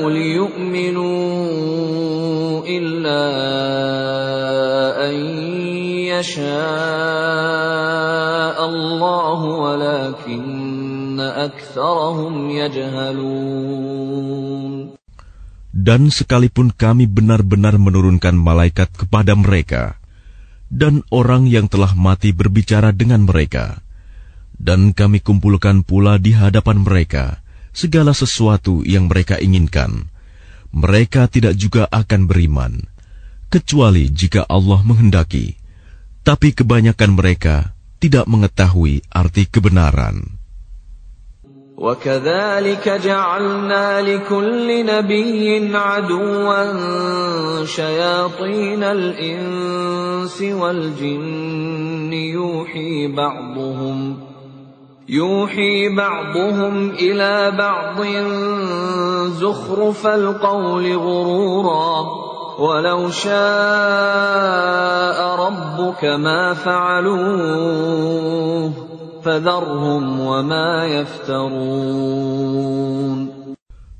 ليؤمنوا إلا أن يشاء الله ولكن أكثرهم يجهلون. Dan sekalipun kami benar-benar menurunkan malaikat kepada mereka, dan orang yang telah mati berbicara dengan mereka, dan kami kumpulkan pula di hadapan mereka segala sesuatu yang mereka inginkan, mereka tidak juga akan beriman, kecuali jika Allah menghendaki. Tapi kebanyakan mereka tidak mengetahui arti kebenaran. وَكَذَلِكَ جَعَلْنَا لِكُلِّ نَبِيٍّ عَدُوًّا شَيَاطِينَ الْإِنسِ وَالْجِنِّ يُوحِي بَعْضُهُمْ إِلَى بَعْضٍ زُخْرُفَ الْقَوْلِ غُرُورًا وَلَوْ شَاءَ رَبُّكَ مَا فَعَلُوهُ فَذَرْهُمْ وَمَا يَفْتَرُونَ.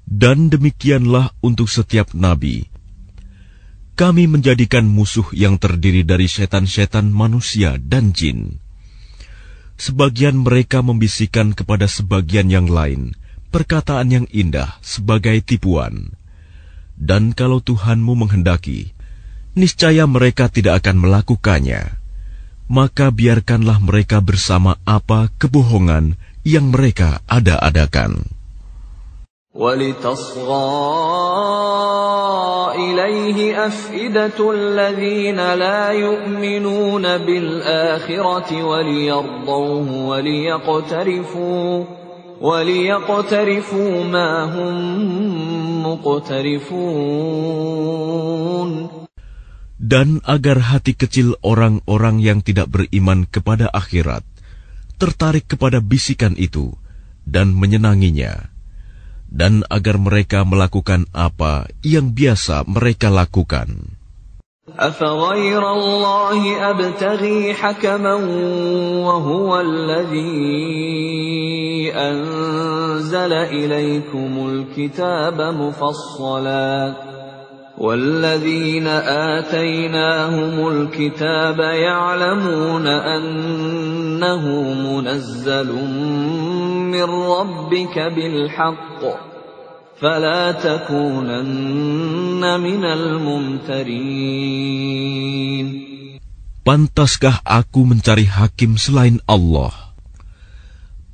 Dan demikianlah untuk setiap nabi. Kami menjadikan musuh yang terdiri dari setan-setan manusia dan jin. Sebagian mereka membisikkan kepada sebagian yang lain perkataan yang indah sebagai tipuan. Dan kalau Tuhanmu menghendaki, niscaya mereka tidak akan melakukannya. Maka biarkanlah mereka bersama apa kebohongan yang mereka ada-adakan. وَلِتَصْغَى إِلَيْهِ أَفْئِدَةُ الَّذِينَ لَا يُؤْمِنُونَ بِالْآخِرَةِ وَلِيَرْضَوْهُ وَلِيَقْتَرِفُوا مَا هُمْ مُقْتَرِفُونَ. Dan agar hati kecil orang-orang yang tidak beriman kepada akhirat tertarik kepada bisikan itu dan menyenanginya, dan agar mereka melakukan apa yang biasa mereka lakukan. أَفَغَيْرَ اللَّهِ أَبْتَغِي حَكَمًا وَهُوَ الَّذِي أَنزَلَ إِلَيْكُمُ الْكِتَابَ مُفَصَّلًا وَالَّذِينَ آتَيْنَاهُمُ الْكِتَابَ يَعْلَمُونَ أَنَّهُ مُنَزَّلٌ مِّن رَّبِّكَ بِالْحَقِّ فَلَا تَكُونَنَّ مِنَ الْمُمْتَرِينَ. Pantaskah aku mencari hakim selain Allah?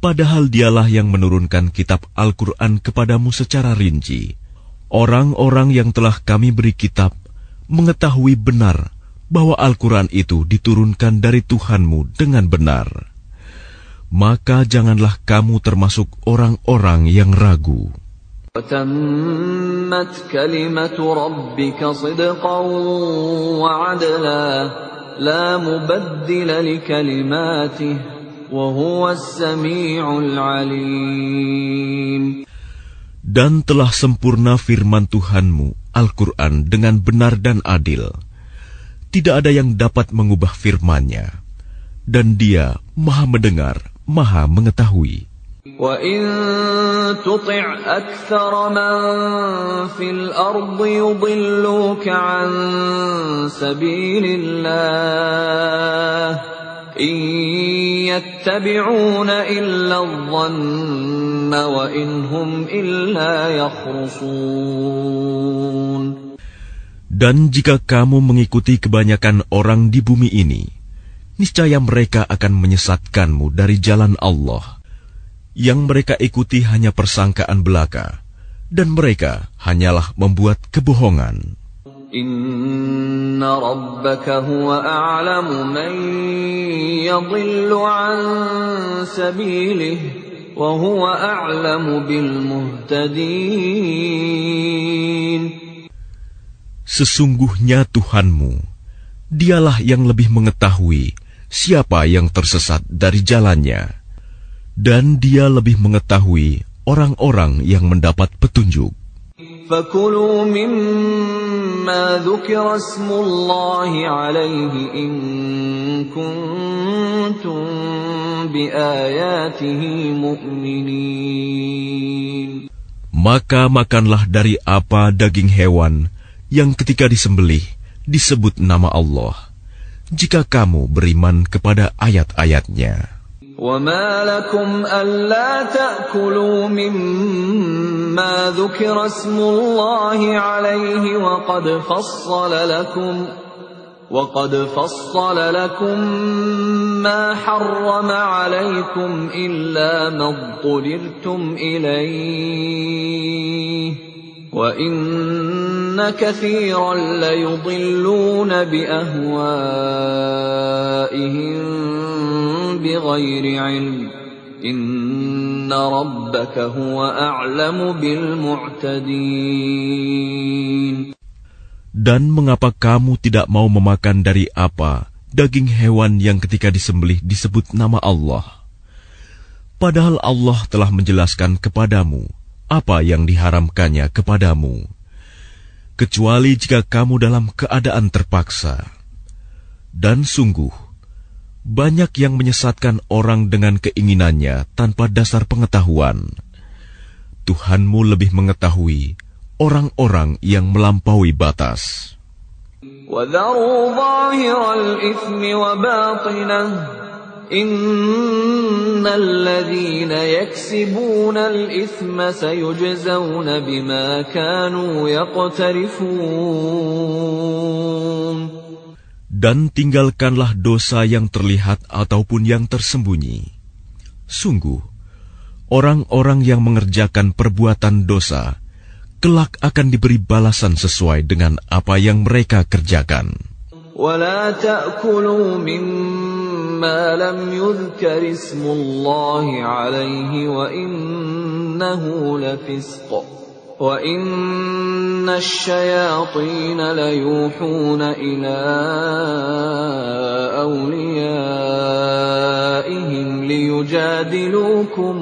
Padahal dialah yang menurunkan kitab Al-Quran kepadamu secara rinci. Orang-orang yang telah kami beri kitab mengetahui benar bahwa Al-Quran itu diturunkan dari Tuhanmu dengan benar. Maka janganlah kamu termasuk orang-orang yang ragu. وَتَمَّتْ كَلِمَةُ رَبِّكَ صِدْقًا وَعَدْلًا لَا مُبَدِّلَ لِكَلِمَاتِهِ وَهُوَ السَّمِيعُ الْعَلِيمُ. Dan telah sempurna firman Tuhanmu, Al-Quran, dengan benar dan adil. Tidak ada yang dapat mengubah firman-Nya. Dan Dia Maha mendengar, Maha mengetahui. وَإِن تُطِعْ أَكْثَرَ مَن فِي الْأَرْضِ يُضِلُّوكَ عَن سَبِيلِ اللَّهِ إِن يَتَّبِعُونَ إِلَّا الظَّنَّ وَإِنْ هُمْ إِلَّا يَخْرُصُونَ. Dan jika kamu mengikuti kebanyakan orang di bumi ini, niscaya mereka akan menyesatkanmu dari jalan Allah. Yang mereka ikuti hanya persangkaan belaka, dan mereka hanyalah membuat kebohongan. Inna rabbaka huwa a'lamu man yadhillu an sabilihi wa huwa a'lamu bil muhtadin. Sesungguhnya Tuhanmu, Dialah yang lebih mengetahui siapa yang tersesat dari jalannya. Dan Dia lebih mengetahui orang-orang yang mendapat petunjuk. فَكُلُوا مِمَّا ذُكِرَ اسْمُ اللَّهِ عَلَيْهِ إِن كُنتُم بِآيَاتِهِ مُؤْمِنِينَ. Maka makanlah dari apa daging hewan yang ketika disembelih disebut nama Allah, jika kamu beriman kepada ayat-ayat-Nya. وَمَا لَكُمْ أَلَّا تَأْكُلُوا مِمَّا ذُكِرَ اسْمُ اللَّهِ عَلَيْهِ وَقَدْ فَصَّلَ لَكُم مَّا حَرَّمَ عَلَيْكُمْ إِلَّا مَا اضْطُرِرْتُمْ إِلَيْهِ وَإِنَّ كَثِيرًا لَيُضِلُّونَ بِأَهْوَائِهِمْ بِغَيْرِ عِلْمٍ إِنَّ رَبَّكَ هُوَ أَعْلَمُ بِالْمُعْتَدِينَ. Dan mengapa kamu tidak mau memakan dari apa daging hewan yang ketika disembelih disebut nama Allah? Padahal Allah telah menjelaskan kepadamu apa yang diharamkannya kepadamu, kecuali jika kamu dalam keadaan terpaksa. Dan sungguh, banyak yang menyesatkan orang dengan keinginannya tanpa dasar pengetahuan. Tuhanmu lebih mengetahui orang-orang yang melampaui batas. وَذَرُوا ظَاهِرَ الْإِثْمِ وَبَاطِنَهُ إِنَّ الَّذِينَ يَكْسِبُونَ الْإِثْمَ سَيُجْزَوْنَ بِمَا كَانُوا يَقْتَرِفُونَ. Dan tinggalkanlah dosa yang terlihat ataupun yang tersembunyi. Sungguh, orang-orang yang mengerjakan perbuatan dosa kelak akan diberi balasan sesuai dengan apa yang mereka kerjakan. وَلَا تَأْكُلُوا مِمَّا لَمْ يُذْكَرِ اسْمُ اللَّهِ عَلَيْهِ وَإِنَّهُ لَفِسْقٌ وَإِنَّ الشياطين ليوحون إلى أوليائهم ليجادلوكم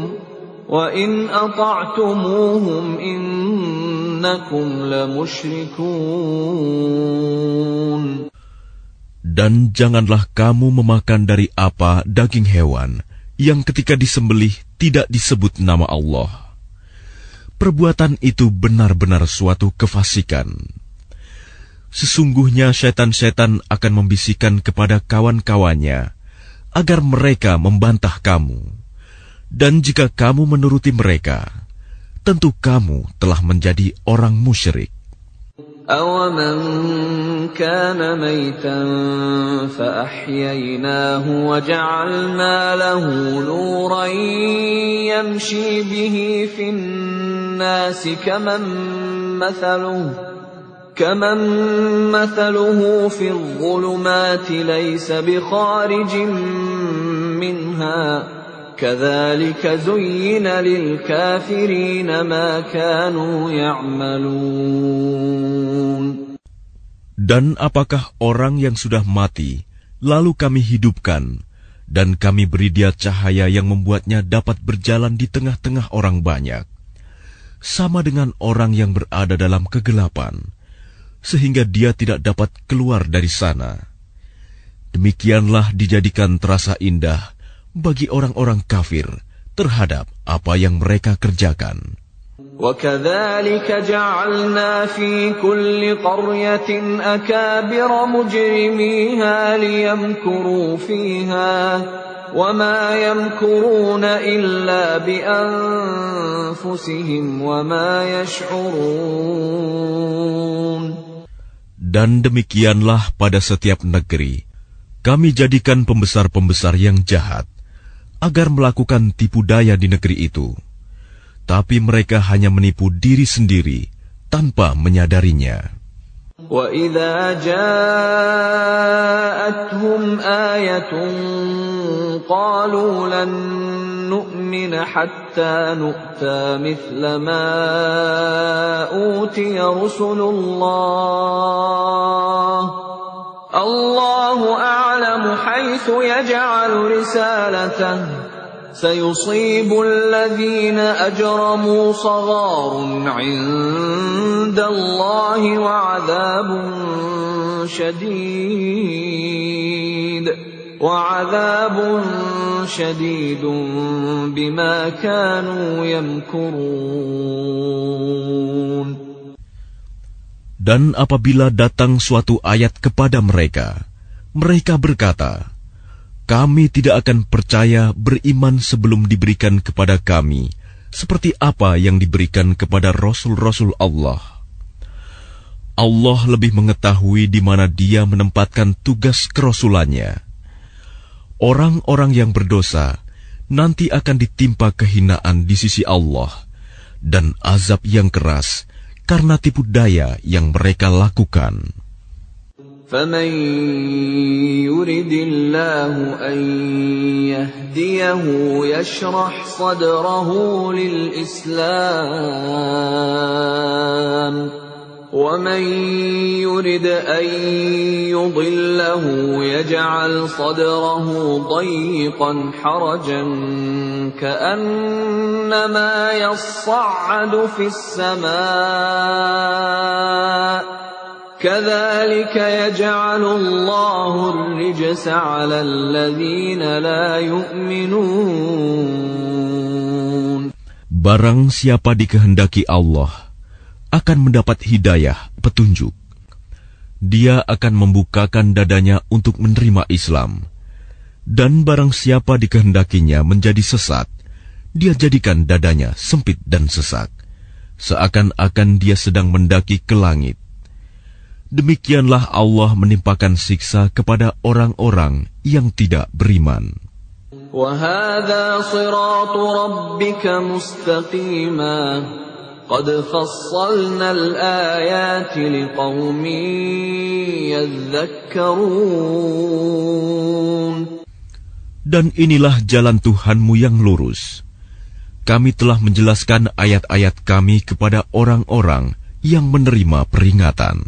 وإن أطعتموهم إنكم لمشركون. Dan janganlah kamu memakan dari apa daging hewan yang ketika disembelih tidak disebut nama Allah. Perbuatan itu benar-benar suatu kefasikan. Sesungguhnya setan-setan akan membisikkan kepada kawan-kawannya agar mereka membantah kamu. Dan jika kamu menuruti mereka, tentu kamu telah menjadi orang musyrik. أَوَمَنْ كَانَ مَيْتًا فَأَحْيَيْنَاهُ وَجَعَلْنَا لَهُ نُورًا يَمْشِي بِهِ فِي النَّاسِ كَمَنْ مَثَلُهُ فِي الظُّلُمَاتِ لَيْسَ بِخَارِجٍ مِنْهَا كَذَلِكَ زُيِّنَ لِلْكَافِرِينَ مَا كَانُوا يَعْمَلُونَ. Dan apakah orang yang sudah mati, lalu kami hidupkan, dan kami beri dia cahaya yang membuatnya dapat berjalan di tengah-tengah orang banyak, sama dengan orang yang berada dalam kegelapan, sehingga dia tidak dapat keluar dari sana. Demikianlah dijadikan terasa indah bagi orang-orang kafir terhadap apa yang mereka kerjakan. وَكَذَلِكَ جَعَلْنَا فِي كُلِّ قَرْيَةٍ أَكَابِرَ مُجْرِمِيهَا لِيَمْكُرُوا فِيهَا وَمَا يَمْكُرُونَ إِلَّا بِأَنفُسِهِمْ وَمَا يَشْعُرُونَ. Dan demikianlah pada setiap negeri kami jadikan pembesar-pembesar yang jahat agar melakukan tipu daya di negeri itu. Tapi mereka hanya menipu diri sendiri tanpa menyadarinya. وَإِذَا جَاءَتْهُمْ آيَةٌ قَالُوا لَن نُّؤْمِنَ حَتَّى نُؤْتَىٰ مِثْلَ مَا أُوتِيَ رُسُلُ اللَّهِ اللَّهُ أَعْلَمُ حَيْثُ يَجْعَلُ رِسَالَتَهُ سَيُصِيبُ الَّذِينَ أَجْرَمُوا صَغَارٌ عِندَ اللَّهِ وَعَذَابٌ شَدِيدٌ بِمَا كَانُوا يَمْكُرُونَ. Dan apabila datang suatu ayat kepada mereka, mereka berkata, kami tidak akan percaya beriman sebelum diberikan kepada kami seperti apa yang diberikan kepada Rasul-Rasul Allah. Allah lebih mengetahui di mana Dia menempatkan tugas kerasulannya. Orang-orang yang berdosa nanti akan ditimpa kehinaan di sisi Allah dan azab yang keras karena tipu daya yang mereka lakukan. فَمَنْ يُرِدِ اللَّهُ أَنْ يَهْدِيَهُ يَشْرَحْ صَدْرَهُ لِلْإِسْلَامِ وَمَنْ يُرِدْ أَنْ يُضِلَّهُ يَجْعَلْ صَدْرَهُ ضَيِّقًا حَرَجًا كَأَنَّمَا يَصَّعَّدُ فِي السَّمَاءِ كَذَلِكَ يَجْعَلُ اللَّهُ الرِّجْسَ عَلَى الَّذِينَ لَا يُؤْمِنُونَ. Barang siapa dikehendaki Allah akan mendapat hidayah, petunjuk. Dia akan membukakan dadanya untuk menerima Islam. Dan barang siapa dikehendakinya menjadi sesat, Dia jadikan dadanya sempit dan sesak, seakan-akan dia sedang mendaki ke langit. Demikianlah Allah menimpakan siksa kepada orang-orang yang tidak beriman. وَهَذَا صِرَاطُ رَبِّكَ مُسْتَقِيمًا قَدْ فَصَّلْنَا الْآيَاتِ لِقَوْمٍ يَذَّكَّرُونَ. Dan inilah jalan Tuhanmu yang lurus. Kami telah menjelaskan ayat-ayat kami kepada orang-orang yang menerima peringatan.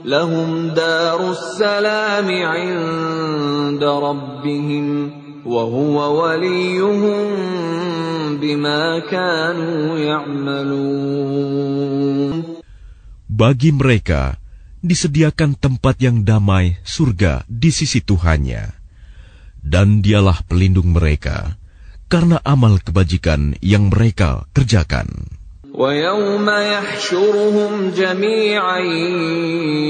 Lahum darus salam 'inda rabbihim wa huwa waliyuhum bima kanu ya'malun. Bagi mereka disediakan tempat yang damai, surga di sisi Tuhannya, dan dialah pelindung mereka karena amal kebajikan yang mereka kerjakan. وَيَوْمَ يَحْشُرُهُمْ جَمِيعًا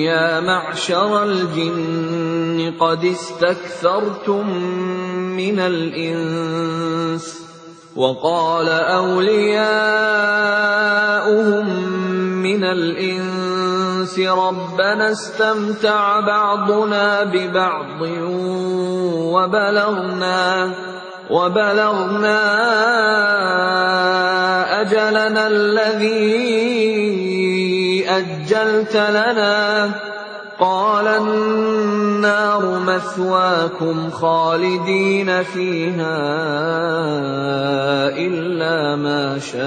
يَا مَعْشَرَ الْجِنِّ قَدِ اسْتَكْثَرْتُمْ مِنَ الْإِنسِ وَقَالَ أَوْلِيَاؤُهُمْ مِنَ الْإِنسِ رَبَّنَا اسْتَمْتَعَ بَعْضُنَا بِبَعْضٍ وَبَلَغْنَا أَجَلَنَا الَّذِي أَجَّلْتَ لَنَا قَالَ النَّارُ مَثْوَاكُمْ خَالِدِينَ فِيهَا إِلَّا مَا شَاءَ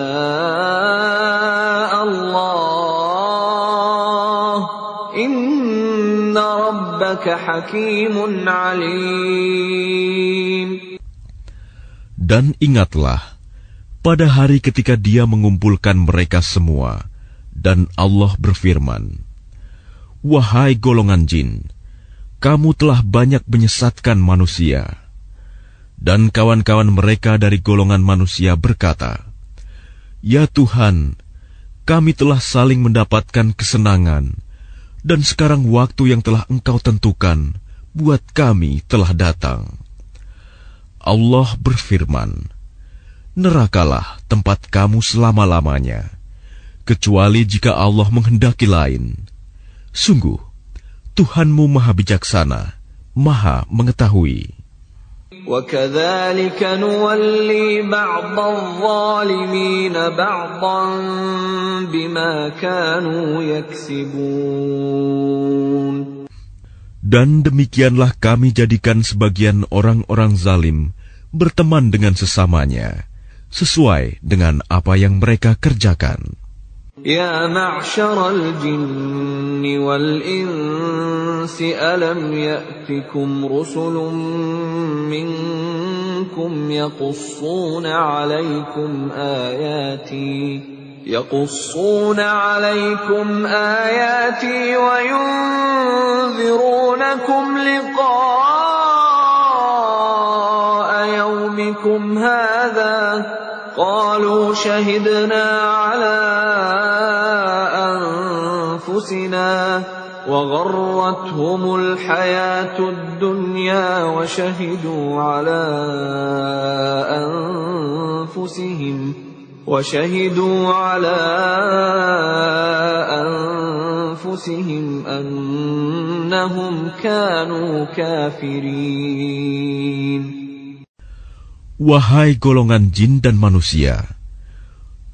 اللَّهُ إِنَّ رَبَّكَ حَكِيمٌ عَلِيمٌ. Dan ingatlah, pada hari ketika Dia mengumpulkan mereka semua, dan Allah berfirman, "Wahai golongan jin, kamu telah banyak menyesatkan manusia." Dan kawan-kawan mereka dari golongan manusia berkata, "Ya Tuhan, kami telah saling mendapatkan kesenangan, dan sekarang waktu yang telah Engkau tentukan buat kami telah datang." Allah berfirman, "Nerakalah tempat kamu selama-lamanya, kecuali jika Allah menghendaki lain. Sungguh, Tuhanmu Maha Bijaksana, Maha Mengetahui." وَكَذَلِكَ نُوَلِّي بَعْضَ الظَّالِمِينَ بَعْضًا بِمَا كَانُوا يَكْسِبُونَ. Dan demikianlah kami jadikan sebagian orang-orang zalim berteman dengan sesamanya, sesuai dengan apa yang mereka kerjakan. Ya ma'syaral jinni wal insi alam ya'tikum rusulun minkum yaqussuna 'alaykum ayati wa yunzirunakum liqa'a yawmikum hadha qalu shahidna 'ala anfusina wa gharrathumul hayatud dunya wa shahidu 'ala أنفسهم أنهم كانوا كافرين. Wahai golongan jin dan manusia,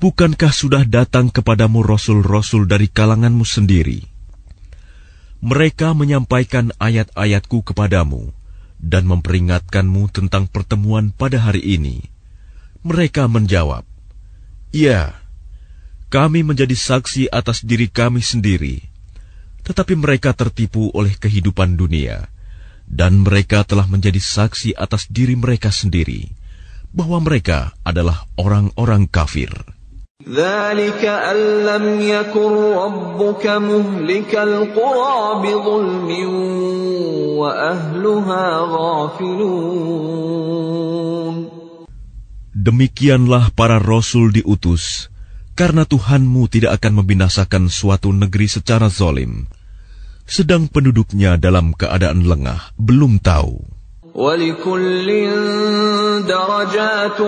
bukankah sudah datang kepadamu rasul-rasul dari kalanganmu sendiri? Mereka menyampaikan ayat-ayatku kepadamu dan memperingatkanmu tentang pertemuan pada hari ini. Mereka menjawab, "Ya, kami menjadi saksi atas diri kami sendiri." Tetapi mereka tertipu oleh kehidupan dunia, dan mereka telah menjadi saksi atas diri mereka sendiri, bahwa mereka adalah orang-orang kafir. ذَلِكَ أَن لَّمْ يَكُن رَّبُّكَ مُهْلِكَ الْقُرَىٰ بِظُلْمٍ وَأَهْلُهَا غَافِلُونَ. Demikianlah para rasul diutus, karena Tuhanmu tidak akan membinasakan suatu negeri secara zalim, sedang penduduknya dalam keadaan lengah, belum tahu. وَلِكُلٍّ دَرَجَاتٌ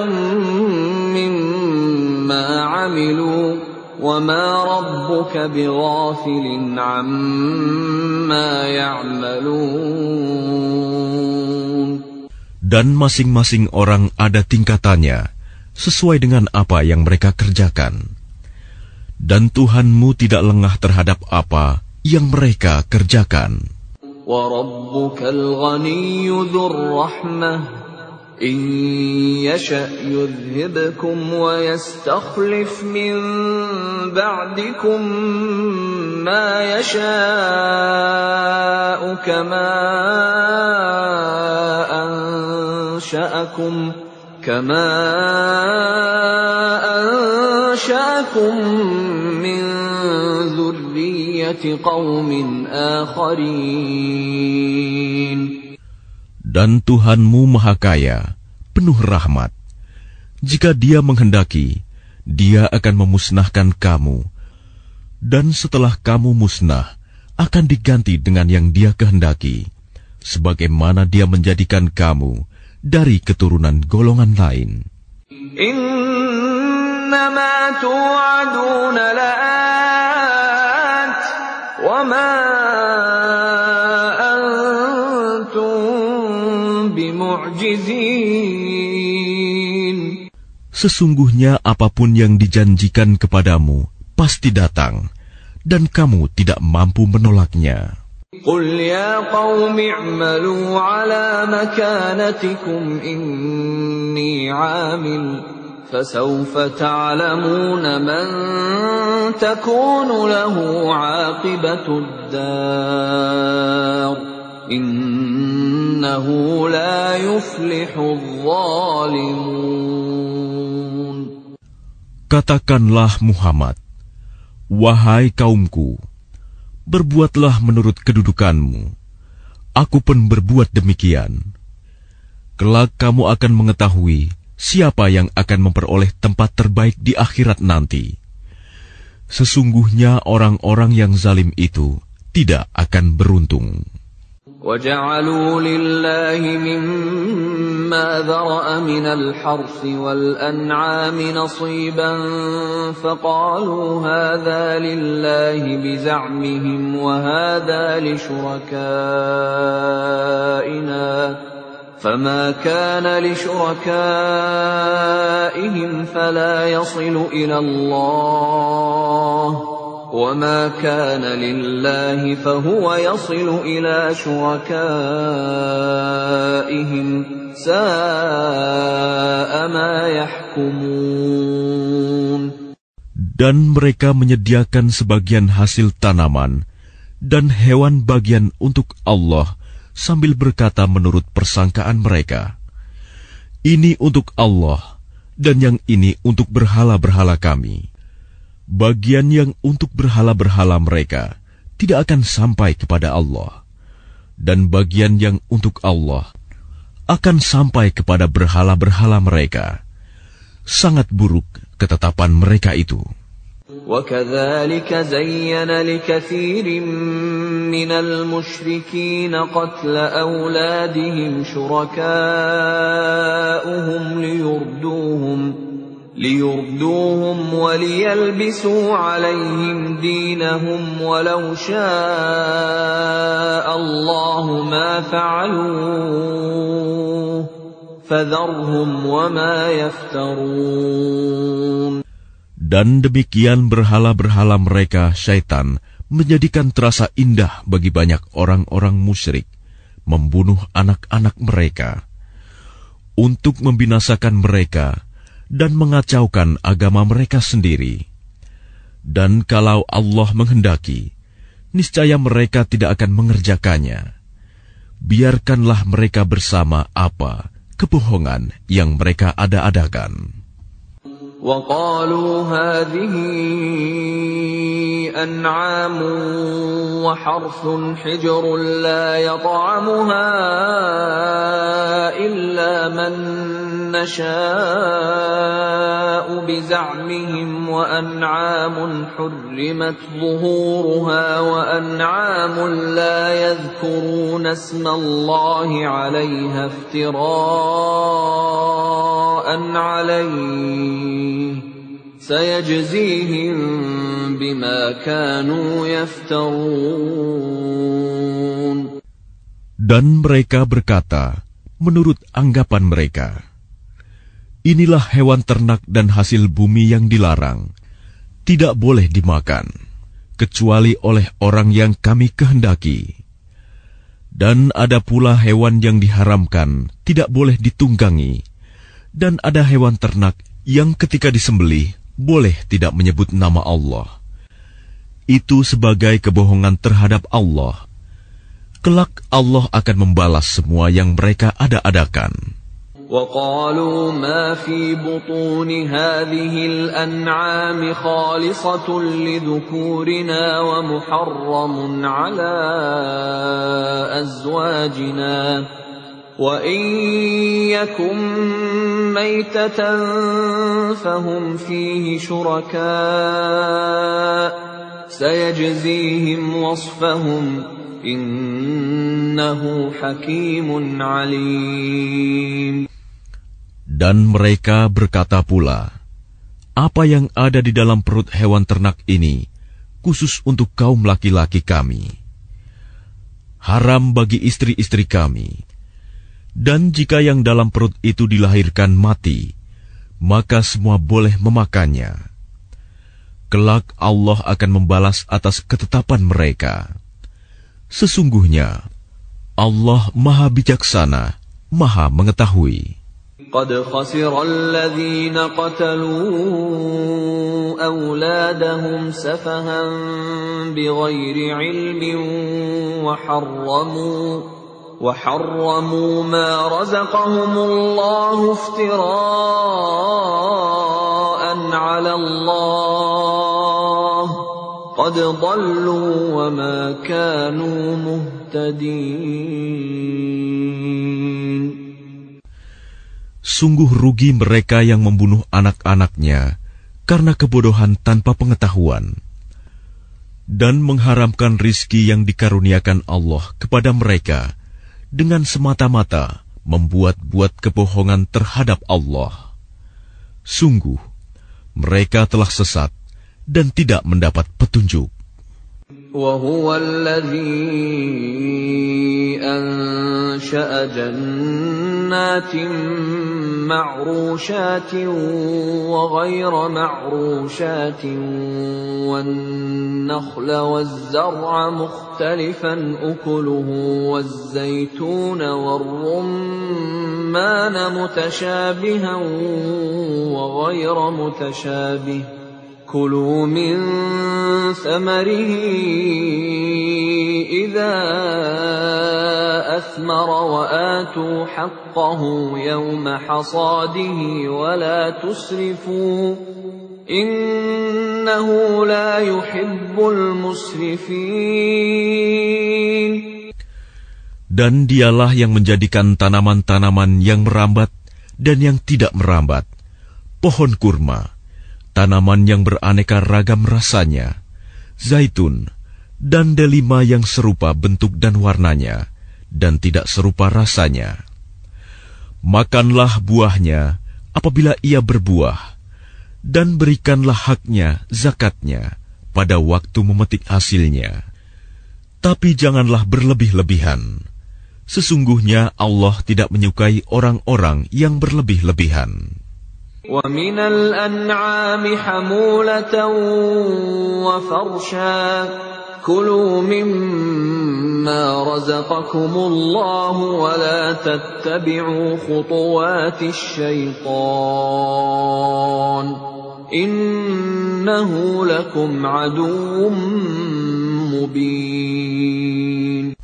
مِّمَّا عَمِلُوا وَمَا رَبُّكَ بِغَافِلٍ عَمَّا يَعْمَلُونَ. Dan masing-masing orang ada tingkatannya, sesuai dengan apa yang mereka kerjakan. Dan Tuhanmu tidak lengah terhadap apa yang mereka kerjakan. وَرَبُّكَ الْغَنِيُّ ذُو الرَّحْمَةِ إن يشأ يذهبكم ويستخلف من بعدكم ما يشاء كما أنشأكم من ذرية قوم آخرين. Dan Tuhanmu Maha Kaya, penuh rahmat. Jika Dia menghendaki, Dia akan memusnahkan kamu. Dan setelah kamu musnah, akan diganti dengan yang Dia kehendaki, sebagaimana Dia menjadikan kamu dari keturunan golongan lain. Innama tu'aduna la'at, wa ma Sesungguhnya apapun yang dijanjikan kepadamu pasti datang, dan kamu tidak mampu menolaknya. Qul ya qaumi i'malu ala makanatikum inni 'amil fasawfa ta'lamuna man takunu lahu 'aqibatud dar. Innahu la yuflihul zalimun. Katakanlah Muhammad, wahai kaumku, berbuatlah menurut kedudukanmu. Aku pun berbuat demikian. Kelak kamu akan mengetahui siapa yang akan memperoleh tempat terbaik di akhirat nanti. Sesungguhnya orang-orang yang zalim itu tidak akan beruntung. وَجَعَلُوا لِلَّهِ مِمَّا ذَرَأَ مِنَ الْحَرْثِ وَالْأَنْعَامِ نَصِيبًا فَقَالُوا هَذَا لِلَّهِ بِزَعْمِهِمْ وَهَذَا لِشُرَكَائِنَا فَمَا كَانَ لِشُرَكَائِهِمْ فَلَا يَصِلُ إِلَى اللَّهِ وَمَا كَانَ لِلَّهِ فَهُوَ يَصِلُ إِلَى شُرَكَائِهِمْ سَاءَ مَا يَحْكُمُونَ. Dan mereka menyediakan sebagian hasil tanaman dan hewan bagian untuk Allah sambil berkata menurut persangkaan mereka, ini untuk Allah dan yang ini untuk berhala-berhala kami. Bagian yang untuk berhala-berhala mereka tidak akan sampai kepada Allah, dan bagian yang untuk Allah akan sampai kepada berhala-berhala mereka. Sangat buruk ketetapan mereka itu. وَكَذَلِكَ زَيَّنَ لِكَثِيرٍ مِّنَ الْمُشْرِكِينَ قَتْلَ أَوْلَادِهِمْ شُرَكَاؤُهُمْ لِيُرْدُوهُمْ وَلِيَلْبِسُوا عَلَيْهِمْ دِينَهُمْ وَلَوْ شَاءَ اللَّهُ مَا فَعَلُوهُ فَذَرْهُمْ وَمَا يَفْتَرُونَ. Dan demikian berhala-berhala mereka syaitan menjadikan terasa indah bagi banyak orang-orang musyrik membunuh anak-anak mereka untuk membinasakan mereka dan mengacaukan agama mereka sendiri. Dan kalau Allah menghendaki, niscaya mereka tidak akan mengerjakannya. Biarkanlah mereka bersama apa kebohongan yang mereka ada-adakan. وَقَالُوا هَذِهِ أَنْعَامٌ وَحَرْثٌ حِجْرٌ لَا يَطْعَمُهَا إِلَّا مَن نَّشَاءُ بِزَعْمِهِمْ وَأَنْعَامٌ حُرِّمَتْ ظُهُورُهَا وَأَنْعَامٌ لَّا يَذْكُرُونَ اسْمَ اللَّهِ عَلَيْهَا افْتِرَاءً عَلَيْهِ سَيَجْزِيهِم بِمَا كَانُوا يَفْتَرُونَ. Dan mereka berkata, menurut anggapan mereka, inilah hewan ternak dan hasil bumi yang dilarang, tidak boleh dimakan, kecuali oleh orang yang kami kehendaki. Dan ada pula hewan yang diharamkan, tidak boleh ditunggangi. Dan ada hewan ternak yang ketika disembelih, boleh tidak menyebut nama Allah. Itu sebagai kebohongan terhadap Allah. Kelak Allah akan membalas semua yang mereka ada-adakan. وَقَالُوا مَا فِي بُطُونِ هَذِهِ الْأَنْعَامِ خَالِصَةٌ لِذُكُورِنَا وَمُحَرَّمٌ عَلَى أَزْوَاجِنَا وَإِنْ يَكُنْ مَيْتَةً فَهُمْ فِيهِ شُرَكَاءُ سَيَجْزِيهِمْ وَصْفَهُمْ إِنَّهُ حَكِيمٌ عَلِيمٌ. Dan mereka berkata pula, apa yang ada di dalam perut hewan ternak ini, khusus untuk kaum laki-laki kami. Haram bagi istri-istri kami. Dan jika yang dalam perut itu dilahirkan mati, maka semua boleh memakannya. Kelak Allah akan membalas atas ketetapan mereka. Sesungguhnya, Allah Maha Bijaksana, Maha Mengetahui. قد خسر الذين قتلوا أولادهم سفها بغير علم وحرموا ما رزقهم الله افتراء على الله قد ضلوا وما كانوا مهتدين. Sungguh rugi mereka yang membunuh anak-anaknya karena kebodohan tanpa pengetahuan, dan mengharamkan rizki yang dikaruniakan Allah kepada mereka dengan semata-mata membuat-buat kebohongan terhadap Allah. Sungguh, mereka telah sesat dan tidak mendapat petunjuk. وَهُوَ الَّذِي أَنشَأَ جَنَّاتٍ مَّعْرُوشَاتٍ وَغَيْرَ مَعْرُوشَاتٍ وَالنَّخْلَ وَالزَّرْعَ مُخْتَلِفًا أُكُلُهُ وَالزَّيْتُونَ وَالرُّمَّانَ مُتَشَابِهًا وَغَيْرَ مُتَشَابِهٍ كُلُوا مِن ثَمَرِهِ إِذَا أَثْمَرَ وَآتُوا حَقَّهُ يَوْمَ حَصَادِهِ وَلَا تُسْرِفُوا إِنَّهُ لَا يُحِبُّ الْمُسْرِفِينَ. Dan dialah yang menjadikan tanaman-tanaman yang merambat dan yang tidak merambat, pohon kurma, tanaman yang beraneka ragam rasanya, zaitun, dan delima yang serupa bentuk dan warnanya, dan tidak serupa rasanya. Makanlah buahnya apabila ia berbuah, dan berikanlah haknya, zakatnya, pada waktu memetik hasilnya. Tapi janganlah berlebih-lebihan. Sesungguhnya Allah tidak menyukai orang-orang yang berlebih-lebihan. وَمِنَ الْأَنْعَامِ حَمُولَةً وَفَرْشًا كُلُوا مِمَّا رَزَقَكُمُ اللَّهُ وَلَا تَتَّبِعُوا خُطُوَاتِ الشَّيْطَانِ إِنَّهُ لَكُمْ عَدُوٌّ مُبِينٌ.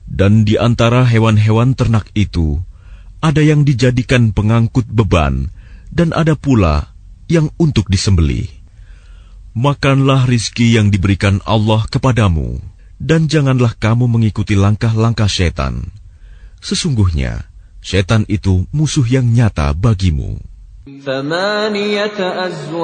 Dan di antara hewan-hewan ternak itu, ada yang dijadikan pengangkut beban, dan ada pula yang untuk disembelih. Makanlah rizki yang diberikan Allah kepadamu, dan janganlah kamu mengikuti langkah-langkah setan. Sesungguhnya, setan itu musuh yang nyata bagimu. 8 أزواج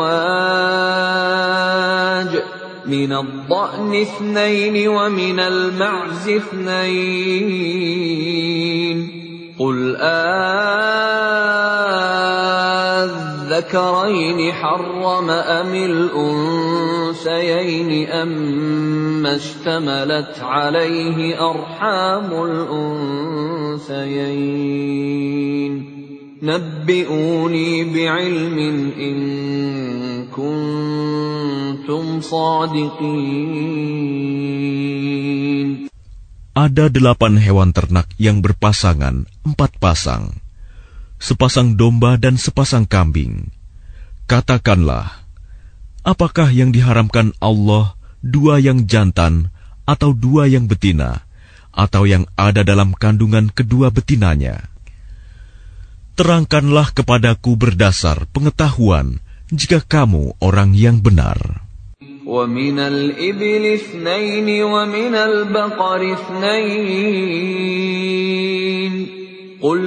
من الضأن 2 ومن المعز 2 قل الذكرين حرم أم الأنثيين أما اشتملت عليه أرحام الأنثيين نبئوني بعلم إن كنتم صادقين. Ada 8 hewan ternak yang berpasangan 4 pasang, sepasang domba dan sepasang kambing. Katakanlah, apakah yang diharamkan Allah 2 yang jantan atau 2 yang betina, atau yang ada dalam kandungan kedua betinanya? Terangkanlah kepadaku berdasar pengetahuan jika kamu orang yang benar. وَمِنَ الْإِبِلِ 2 وَمِنَ الْبَقَرِ 2 قُلْ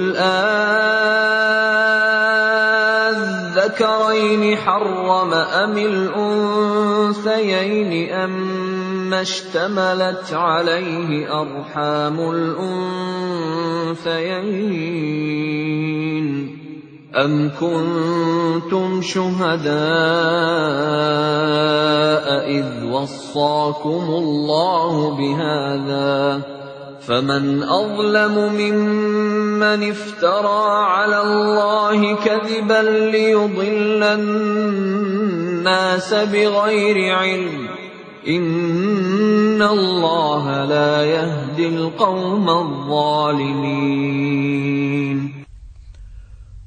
أَذَّكَرَيْنِ حَرَّمَ أَمِ الْأُنثَيَيْنِ أَمَّا اشْتَمَلَتْ عَلَيْهِ أَرْحَامُ الْأُنثَيَيْنِ أَمْ كُنتُمْ شُهَدَاءَ إِذْ وَصَّاكُمُ اللَّهُ بِهَذَا فَمَنْ أَظْلَمُ مِمَّنِ افْتَرَى عَلَى اللَّهِ كَذِبًا لِيُضِلَّ النَّاسَ بِغَيْرِ عِلْمٍ إِنَّ اللَّهَ لَا يَهْدِي الْقَوْمَ الظَّالِمِينَ.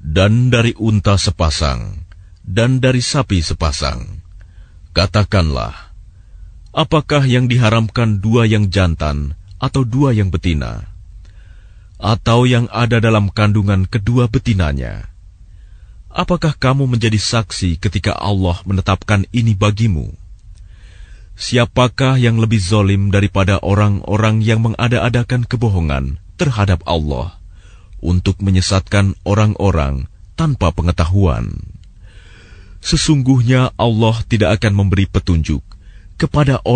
Dan dari unta sepasang, dan dari sapi sepasang. Katakanlah, apakah yang diharamkan 2 yang jantan atau 2 yang betina, atau yang ada dalam kandungan kedua betinanya? Apakah kamu menjadi saksi ketika Allah menetapkan ini bagimu? Siapakah yang lebih zalim daripada orang-orang yang mengada-adakan kebohongan terhadap Allah untuk menyesatkan orang-orang tanpa pengetahuan? Sesungguhnya Allah tidak akan memberi petunjuk kepada orang